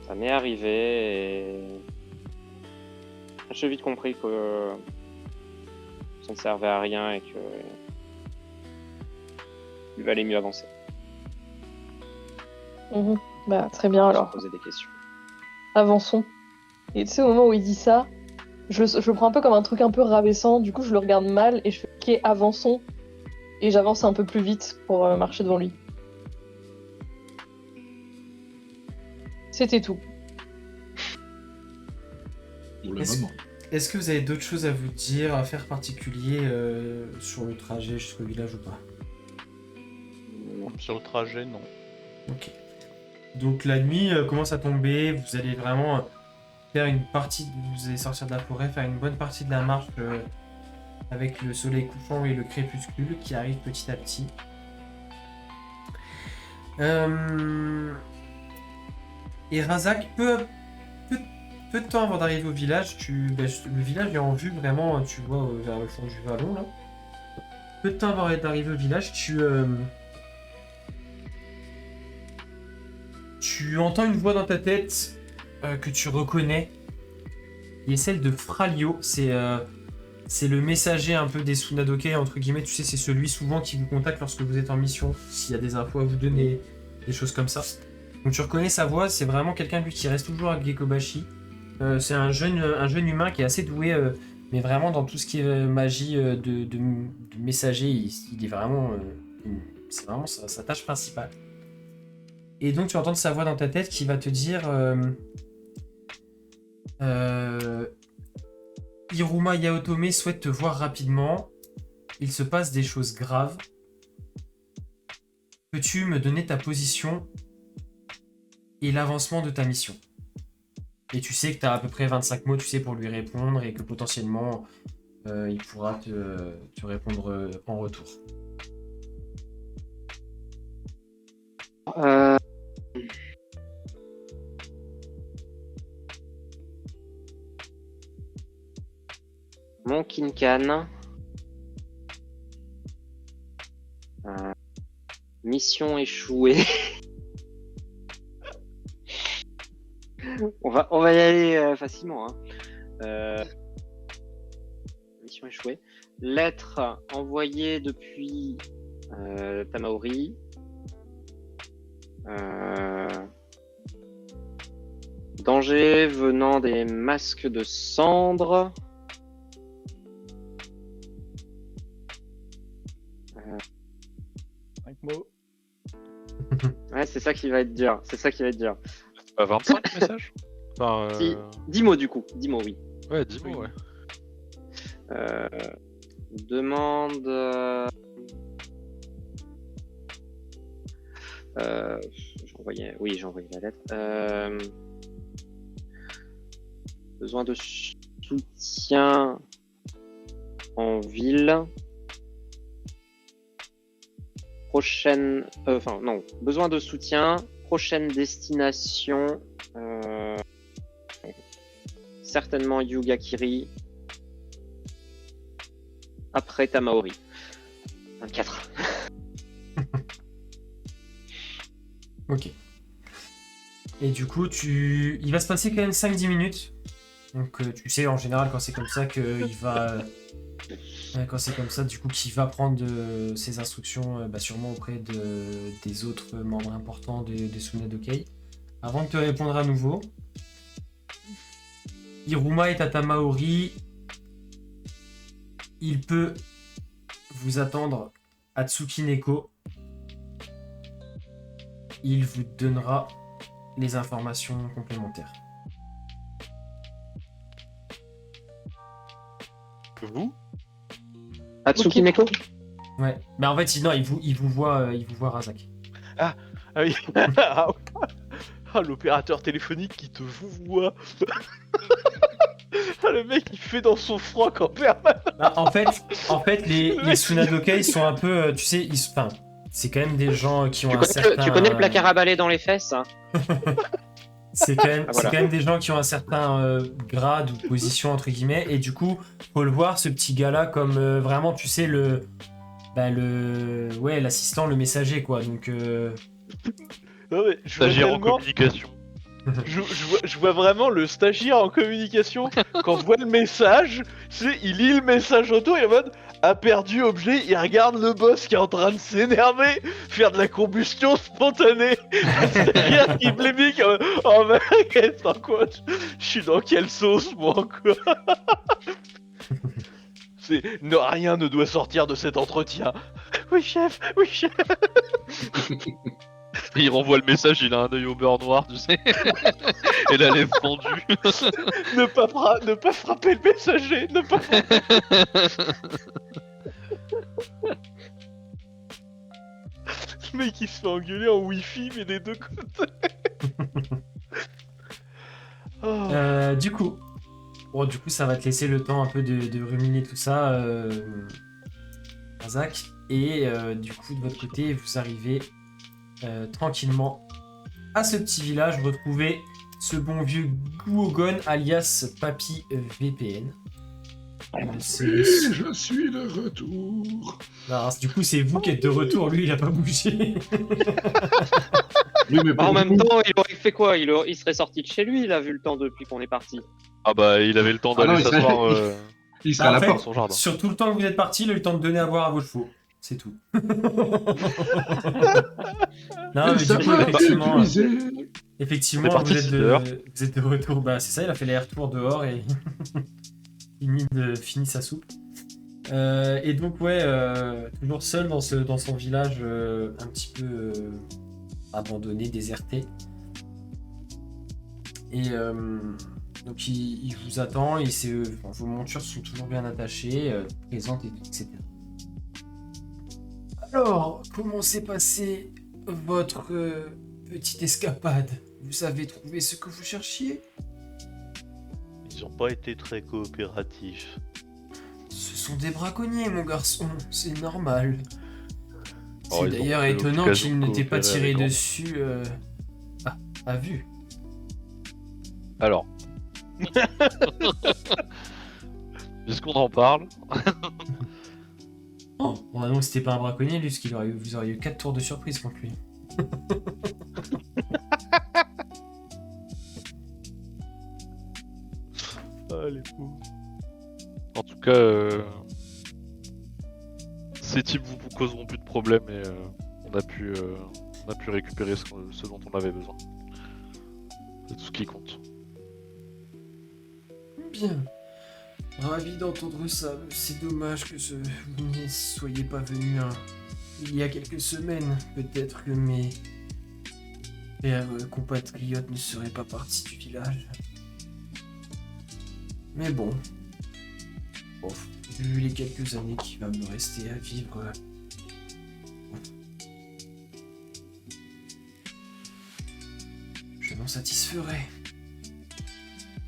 Ça m'est arrivé et j'ai vite compris que ça ne servait à rien et que il valait mieux avancer. Mhm. Bah, très bien alors. Se poser des questions. Avançons. Et tu sais, au moment où il dit ça, je le prends un peu comme un truc un peu rabaissant, du coup je le regarde mal et je fais ok, avançons. Et j'avance un peu plus vite pour marcher devant lui. C'était tout. Pour le Est-ce- moment. Est-ce que vous avez d'autres choses à vous dire, à faire particulier sur le trajet jusqu'au village ou pas? Sur le trajet, non. Ok. Donc la nuit commence à tomber, vous allez vraiment faire une partie, vous allez sortir de la forêt, faire une bonne partie de la marche avec le soleil couchant et le crépuscule qui arrive petit à petit. Et Razak, peu de temps avant d'arriver au village, le village est en vue vraiment, tu vois, vers le fond du vallon là. Peu de temps avant d'arriver au village, tu entends une voix dans ta tête que tu reconnais, qui est celle de Fralio. C'est le messager un peu des Tsunadoke, entre guillemets, tu sais, c'est celui souvent qui vous contacte lorsque vous êtes en mission, s'il y a des infos à vous donner, des choses comme ça. Donc tu reconnais sa voix, c'est vraiment quelqu'un lui qui reste toujours à Gekobashi. C'est un jeune humain qui est assez doué, mais vraiment dans tout ce qui est magie de messager, il est vraiment, c'est vraiment sa tâche principale. Et donc tu entends sa voix dans ta tête qui va te dire Hiruma Yaotome souhaite te voir rapidement. Il se passe des choses graves. Peux-tu me donner ta position et l'avancement de ta mission? Et tu sais que tu as à peu près 25 mots, tu sais, pour lui répondre et que potentiellement il pourra te répondre en retour. Mon Kinkan. Mission échouée. on va y aller facilement. Hein. Mission échouée. Lettre envoyée depuis Tamaori. Danger venant des masques de cendres. 5 mots. Ouais, c'est ça qui va être dur. Pas 25 messages? Enfin, Si, 10 mots du coup. 10 mots, oui. Ouais, 10 mots, ouais. Demande. J'ai envoyé la lettre. Besoin de soutien en ville. Besoin de soutien. Prochaine destination. Certainement Yugakiri. Après Tamaori. 24. Ok. Et du coup, il va se passer quand même 5-10 minutes. Donc tu sais en général quand c'est comme ça qu'il va... quand c'est comme ça, du coup, qu'il va prendre ses instructions sûrement auprès des autres membres importants des Tsunadoke. Avant de te répondre à nouveau, Hiruma est à Tamaori. Il peut vous attendre à Tsukineko. Il vous donnera les informations complémentaires. Vous Atsuki Ok. Meko. Ouais. Mais en fait, non, il vous voit Razak. Ah oui. Ah, l'opérateur téléphonique qui te vous voit. Ah, le mec il fait dans son froc en permanence. Bah, en fait, les Tsunadoka, ils sont un peu, tu sais, enfin, c'est quand même des gens qui ont un certain. Tu connais le placard à balai dans les fesses, hein? C'est quand même, Ah, voilà. c'est quand même des gens qui ont un certain grade ou position entre guillemets, et du coup, faut le voir ce petit gars-là comme vraiment, tu sais, ouais, l'assistant, le messager, quoi. Donc, Non, mais je vois Stagiaire en tellement- communication. je vois vraiment le stagiaire en communication quand voit le message, il lit le message auto et en mode a perdu objet, il regarde le boss qui est en train de s'énerver, faire de la combustion spontanée. Le stagiaire qui blémique en mode oh mec, attends quoi, je suis dans quelle sauce moi quoi. Rien ne doit sortir de cet entretien. Oui chef, oui chef. Il renvoie le message, il a un œil au beurre noir, tu sais. Et la lèvre fendue. Ne pas frapper le messager, ne pas. Le mec il se fait engueuler en wifi mais des deux côtés. Oh. du coup, ça va te laisser le temps un peu de ruminer tout ça, Razak. Et du coup, de votre côté, vous arrivez tranquillement à ce petit village, retrouver ce bon vieux Guogon alias Papy VPN. Je suis de retour. Alors, du coup, c'est vous qui êtes de retour, lui il a pas bougé. Oui, mais En pour même nous, temps, il aurait fait quoi? Il serait sorti de chez lui, il a vu le temps depuis qu'on est parti. Ah bah, il avait le temps Ah non, d'aller il serait- s'asseoir il sera à En la fait, porte. dans son jardin. sur tout le temps que vous êtes parti, il a eu le temps de donner à boire à vos chevaux. C'est tout. Non, mais Ça du coup, m'a effectivement, épuisé. effectivement On est parti vous, êtes 6 heures. vous êtes de retour. Bah, c'est ça, il a fait les retours dehors et fini sa soupe. Et donc, ouais, toujours seul dans son village un petit peu abandonné, déserté. Et donc, il vous attend et vos montures sont toujours bien attachées, présentes, etc. Alors, comment s'est passée votre petite escapade? Vous avez trouvé ce que vous cherchiez? Ils ont pas été très coopératifs. Ce sont des braconniers, mon garçon, c'est normal. Oh, C'est ils ont d'ailleurs fait étonnant l'occasion qu'ils de n'étaient pas coopérer tirés avec dessus à vue. Alors. Puisqu'on en parle, Oh, bon, donc c'était pas un braconnier, lui, parce vous auriez eu 4 tours de surprise contre lui. Ah les pauvres. en tout cas, ces types vous causeront plus de problèmes et on a pu récupérer ce dont on avait besoin. C'est tout ce qui compte. Bien. Ravi d'entendre ça. C'est dommage que vous n'y soyez pas venu il y a quelques semaines. Peut-être que mes pères compatriotes ne seraient pas partis du village. Mais bon. Vu les quelques années qui va me rester à vivre, je m'en satisferai.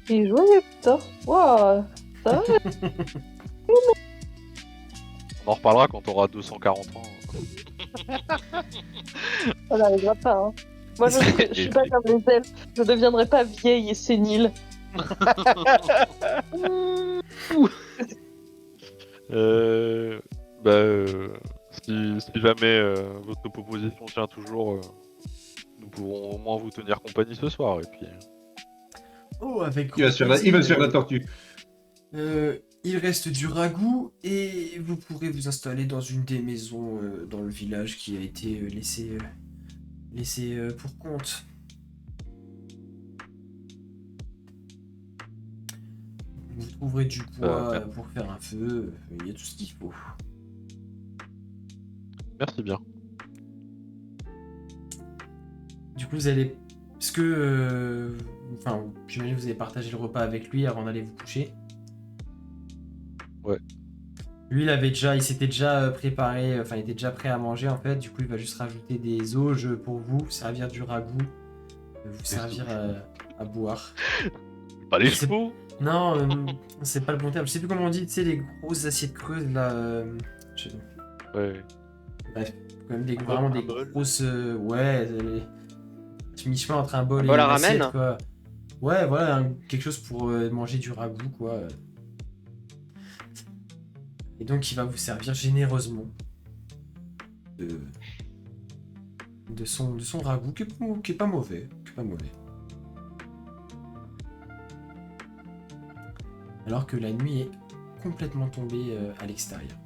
Et joyeux, putain. Waouh. Ça va? On en reparlera quand on aura 240 ans. Ça n'arrivera pas, hein. Moi, je suis pas comme les elfes. Je ne deviendrai pas vieille et sénile. Si jamais votre proposition tient toujours, nous pourrons au moins vous tenir compagnie ce soir. Et puis, Oh, avec Il va se faire la tortue. Il reste du ragoût et vous pourrez vous installer dans une des maisons dans le village qui a été laissée pour compte. Vous trouverez du bois pour faire un feu, il y a tout ce qu'il faut. merci bien. Du coup, vous allez... Est-ce que... Enfin, j'imagine que vous allez partager le repas avec lui avant d'aller vous coucher. Ouais. Lui, il s'était déjà préparé, enfin, il était déjà prêt à manger en fait. Du coup, il va juste rajouter des auges pour vous, servir du ragoût, vous servir à boire. Pas les C'est- chevaux. Non, c'est pas le bon terme. Je sais plus comment on dit, tu sais, les grosses assiettes creuses là. Je- Ouais. Bref, quand même vraiment des bol. grosses. Ouais, mi-chemin entre un bol Un et bol à une assiette, ramen quoi. Ouais, voilà, quelque chose pour manger du ragoût, quoi. Et donc, il va vous servir généreusement de son ragoût qui est pas mauvais. Qui est pas mauvais. Alors que la nuit est complètement tombée à l'extérieur.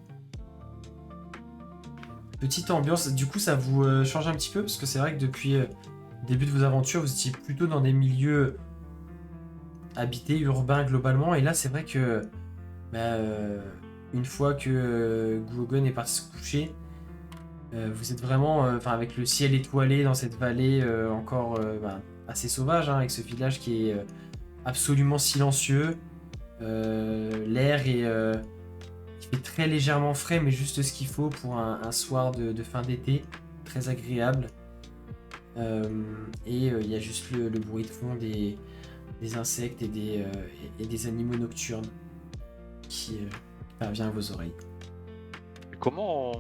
Petite ambiance, du coup ça vous change un petit peu parce que c'est vrai que depuis le début de vos aventures vous étiez plutôt dans des milieux habités, urbains globalement, et là c'est vrai que une fois que Guogon est parti se coucher, vous êtes vraiment avec le ciel étoilé dans cette vallée encore assez sauvage, hein, avec ce village qui est absolument silencieux. L'air est il fait très légèrement frais, mais juste ce qu'il faut pour un soir de fin d'été, très agréable. Et il y a juste le bruit de fond des insectes et des animaux nocturnes qui parvient à vos oreilles. Et comment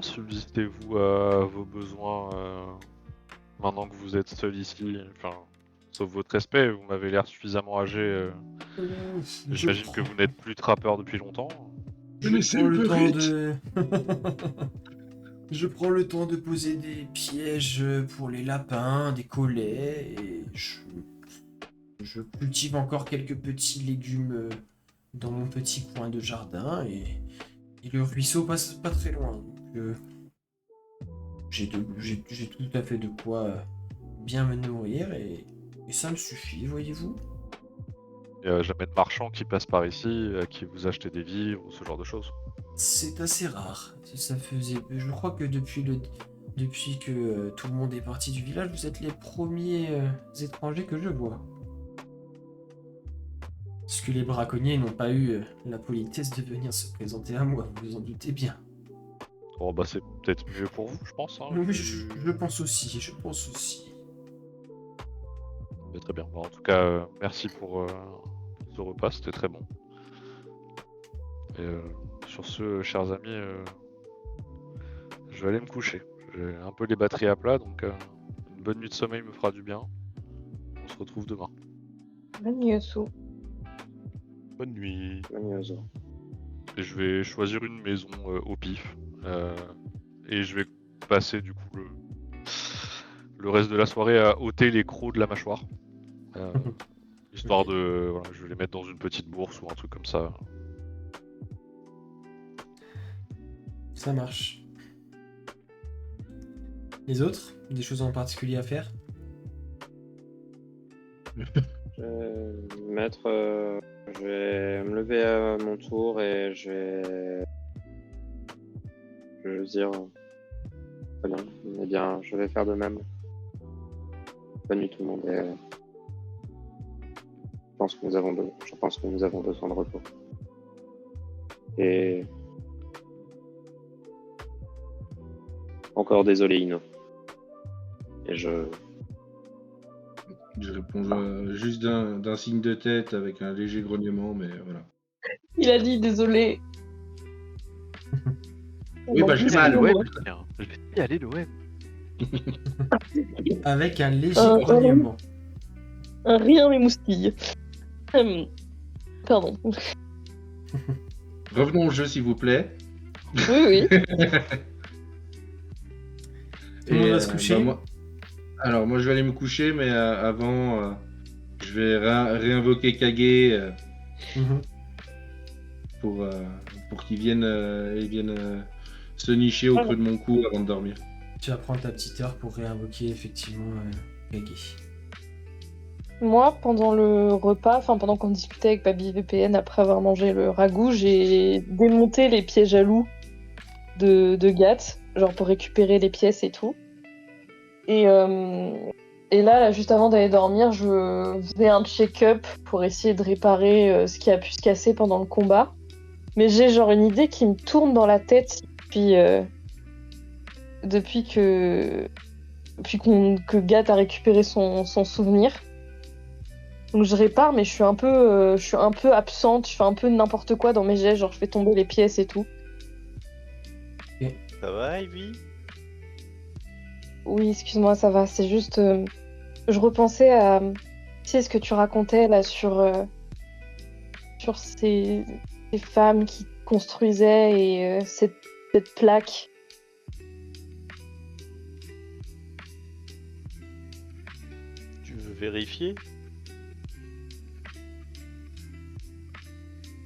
subsistez-vous à vos besoins maintenant que vous êtes seul ici? Enfin, sauf votre respect, vous m'avez l'air suffisamment âgé. J'imagine que vous n'êtes plus trappeur depuis longtemps. Mais c'est le peu vite. Je prends le temps de poser des pièges pour les lapins, des collets, et je cultive encore quelques petits légumes dans mon petit coin de jardin, et le ruisseau passe pas très loin. Donc, j'ai tout à fait de quoi bien me nourrir, et ça me suffit, voyez-vous. Il n'y a jamais de marchand qui passe par ici, à qui vous achetez des vivres ou ce genre de choses. C'est assez rare. Ça faisait. Je crois que depuis que tout le monde est parti du village, vous êtes les premiers étrangers que je vois. Parce que les braconniers n'ont pas eu la politesse de venir se présenter à moi, vous vous en doutez bien. Bon bah c'est peut-être mieux pour vous, je pense. Hein. Oui, je pense aussi, je pense aussi. Mais très bien. Bon, en tout cas, merci pour ce repas, c'était très bon. Et sur ce, chers amis, je vais aller me coucher. J'ai un peu les batteries à plat, donc une bonne nuit de sommeil me fera du bien. On se retrouve demain. Magnoso. Bonne nuit. Magnoso. Et je vais choisir une maison au pif. Et je vais passer du coup le reste de la soirée à ôter les crocs de la mâchoire. Histoire de... Voilà, je vais les mettre dans une petite bourse ou un truc comme ça. Ça marche. Les autres? Des choses en particulier à faire? Je vais me lever à mon tour et je vais dire très bien. Eh bien, je vais faire de même. Bonne nuit tout le monde. Et je pense que nous avons besoin de repos. Et encore désolé Ino. Et Je réponds juste d'un signe de tête avec un léger grognement, mais voilà. Il a dit désolé. Oui, bah j'ai mal. Ouais, je vais y aller le web. Avec un léger Euh, grognement. Un rien m'émoustille. Pardon. Revenons au jeu, s'il vous plaît. Oui, oui. Tout le monde va se coucher. Alors, moi, je vais aller me coucher, mais avant, je vais réinvoquer Kage Mhm. pour qu'il vienne, se nicher au creux de mon cou avant de dormir. Tu vas prendre ta petite heure pour réinvoquer effectivement Kage. Moi, pendant le repas, pendant qu'on discutait avec Baby VPN après avoir mangé le ragoût, j'ai démonté les pièges à loup de Gat, genre pour récupérer les pièces et tout. Et Et là, juste avant d'aller dormir, je faisais un check-up pour essayer de réparer ce qui a pu se casser pendant le combat. Mais j'ai genre une idée qui me tourne dans la tête depuis que Gat a récupéré son souvenir. Donc je répare, mais je suis un peu absente, je fais un peu n'importe quoi dans mes gestes, genre je fais tomber les pièces et tout. Ça va, Ivy? Oui, excuse-moi, ça va, c'est juste... je repensais à... Tu sais ce que tu racontais là sur ces femmes qui construisaient et cette plaque. Tu veux vérifier?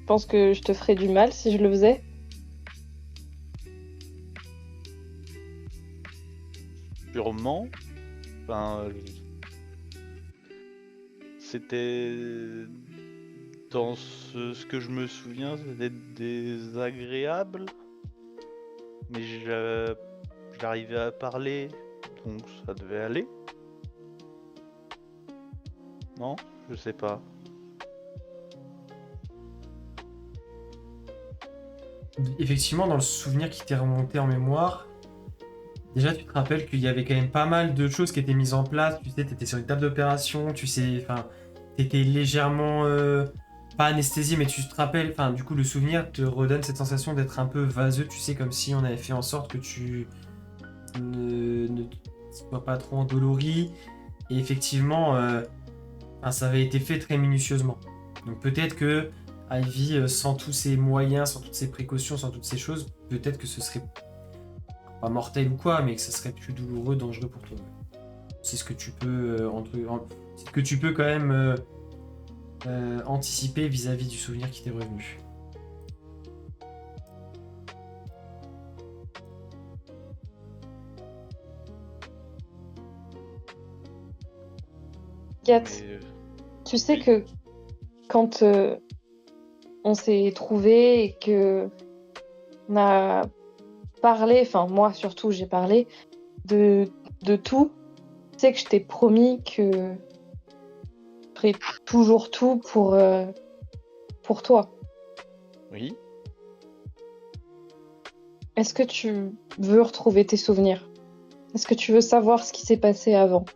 Je pense que je te ferais du mal si je le faisais. Sûrement. Enfin, c'était dans ce que je me souviens, c'était désagréable, mais j'arrivais à parler, donc ça devait aller. Non, je sais pas. Effectivement, dans le souvenir qui t'est remonté en mémoire, déjà tu te rappelles qu'il y avait quand même pas mal de choses qui étaient mises en place. Tu sais, t'étais sur une table d'opération, tu sais, enfin, t'étais légèrement pas anesthésié, mais tu te rappelles, enfin, du coup, le souvenir te redonne cette sensation d'être un peu vaseux, tu sais, comme si on avait fait en sorte que tu ne sois pas trop endolori. Et effectivement, enfin, ça avait été fait très minutieusement. Donc peut-être que Ivy, sans tous ces moyens, sans toutes ces précautions, sans toutes ces choses, peut-être que ce serait pas mortel ou quoi, mais que ce serait plus douloureux, dangereux pour toi. C'est ce que tu peux c'est ce que tu peux quand même anticiper vis-à-vis du souvenir qui t'est revenu. Gat, Mais, tu sais oui. que quand on s'est trouvés et que on a parlé, enfin moi surtout j'ai parlé de tout, tu sais que je t'ai promis que je ferais toujours tout pour toi. Oui. Est-ce que tu veux retrouver tes souvenirs? Est-ce que tu veux savoir ce qui s'est passé avant?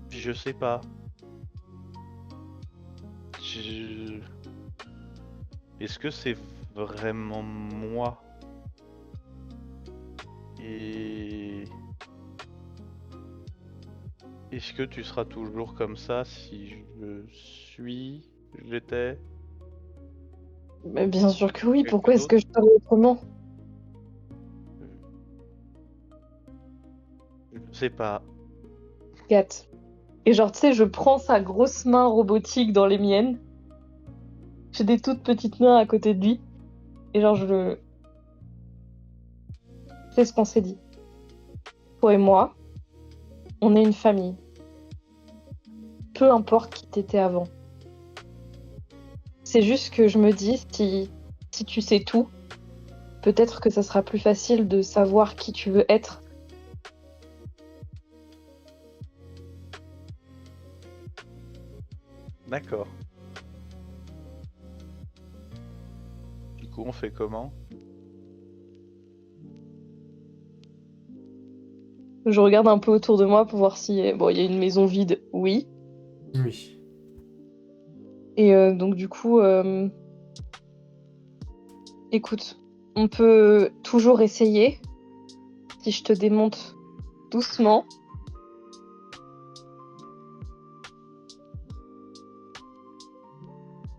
Je sais pas. Est-ce que c'est vraiment moi? Et est-ce que tu seras toujours comme ça si j'étais? Mais bien sûr que oui, Quelque pourquoi est-ce d'autre? que je ferais autrement? Je sais pas. Gat. Et genre, tu sais, je prends sa grosse main robotique dans les miennes. J'ai des toutes petites mains à côté de lui. Et genre, je fais ce qu'on s'est dit. Toi et moi, on est une famille. Peu importe qui t'étais avant. C'est juste que je me dis, si tu sais tout, peut-être que ça sera plus facile de savoir qui tu veux être. D'accord. Du coup, on fait comment? Je regarde un peu autour de moi pour voir si... Bon, il y a une maison vide, oui. Oui. Et donc du coup, écoute, on peut toujours essayer. Si je te démonte doucement.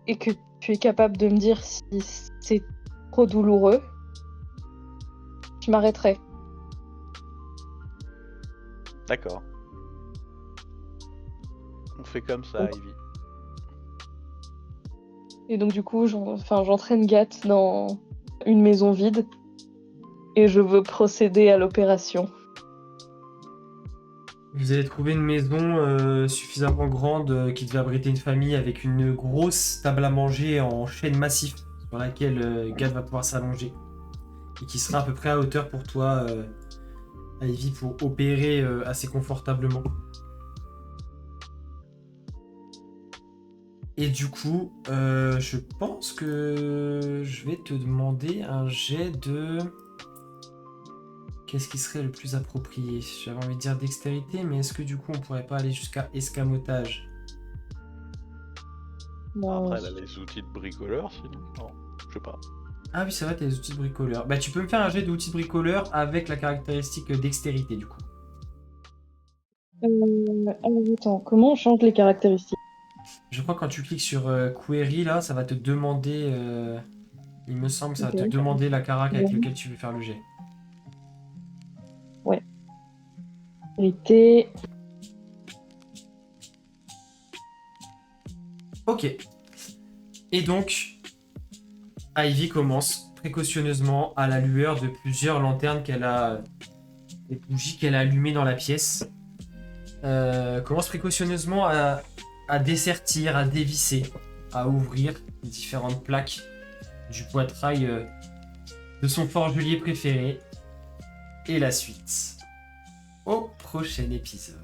Et que tu es capable de me dire si c'est trop douloureux, je m'arrêterai. D'accord. On fait comme ça, Donc- Ivy. Et donc du coup, j'entraîne Gat dans une maison vide et je veux procéder à l'opération. Vous allez trouver une maison suffisamment grande qui devait abriter une famille avec une grosse table à manger en chêne massif sur laquelle Gad va pouvoir s'allonger et qui sera à peu près à hauteur pour toi Ivy pour opérer assez confortablement. Et du coup, je pense que je vais te demander un jet de... Qu'est-ce qui serait le plus approprié? J'avais envie de dire dextérité, mais est-ce que du coup on pourrait pas aller jusqu'à escamotage? Non, Après, elle a les outils de bricoleur, sinon. Non, je sais pas. Ah oui, c'est vrai, t'as les outils de bricoleur. Bah tu peux me faire un jet d'outils de bricoleur avec la caractéristique dextérité du coup. alors, attends, comment on change les caractéristiques? Je crois que quand tu cliques sur Query, là, ça va te demander... il me semble, ça va te Ok. demander la carac avec Mhm. lequel tu veux faire le jet. Vérité. Ok. Et donc, Ivy commence précautionneusement à la lueur de plusieurs lanternes qu'elle a... des bougies qu'elle a allumées dans la pièce. Commence précautionneusement à dessertir, à dévisser, à ouvrir différentes plaques du poitrail de son forgelier préféré. Et la suite au prochain épisode.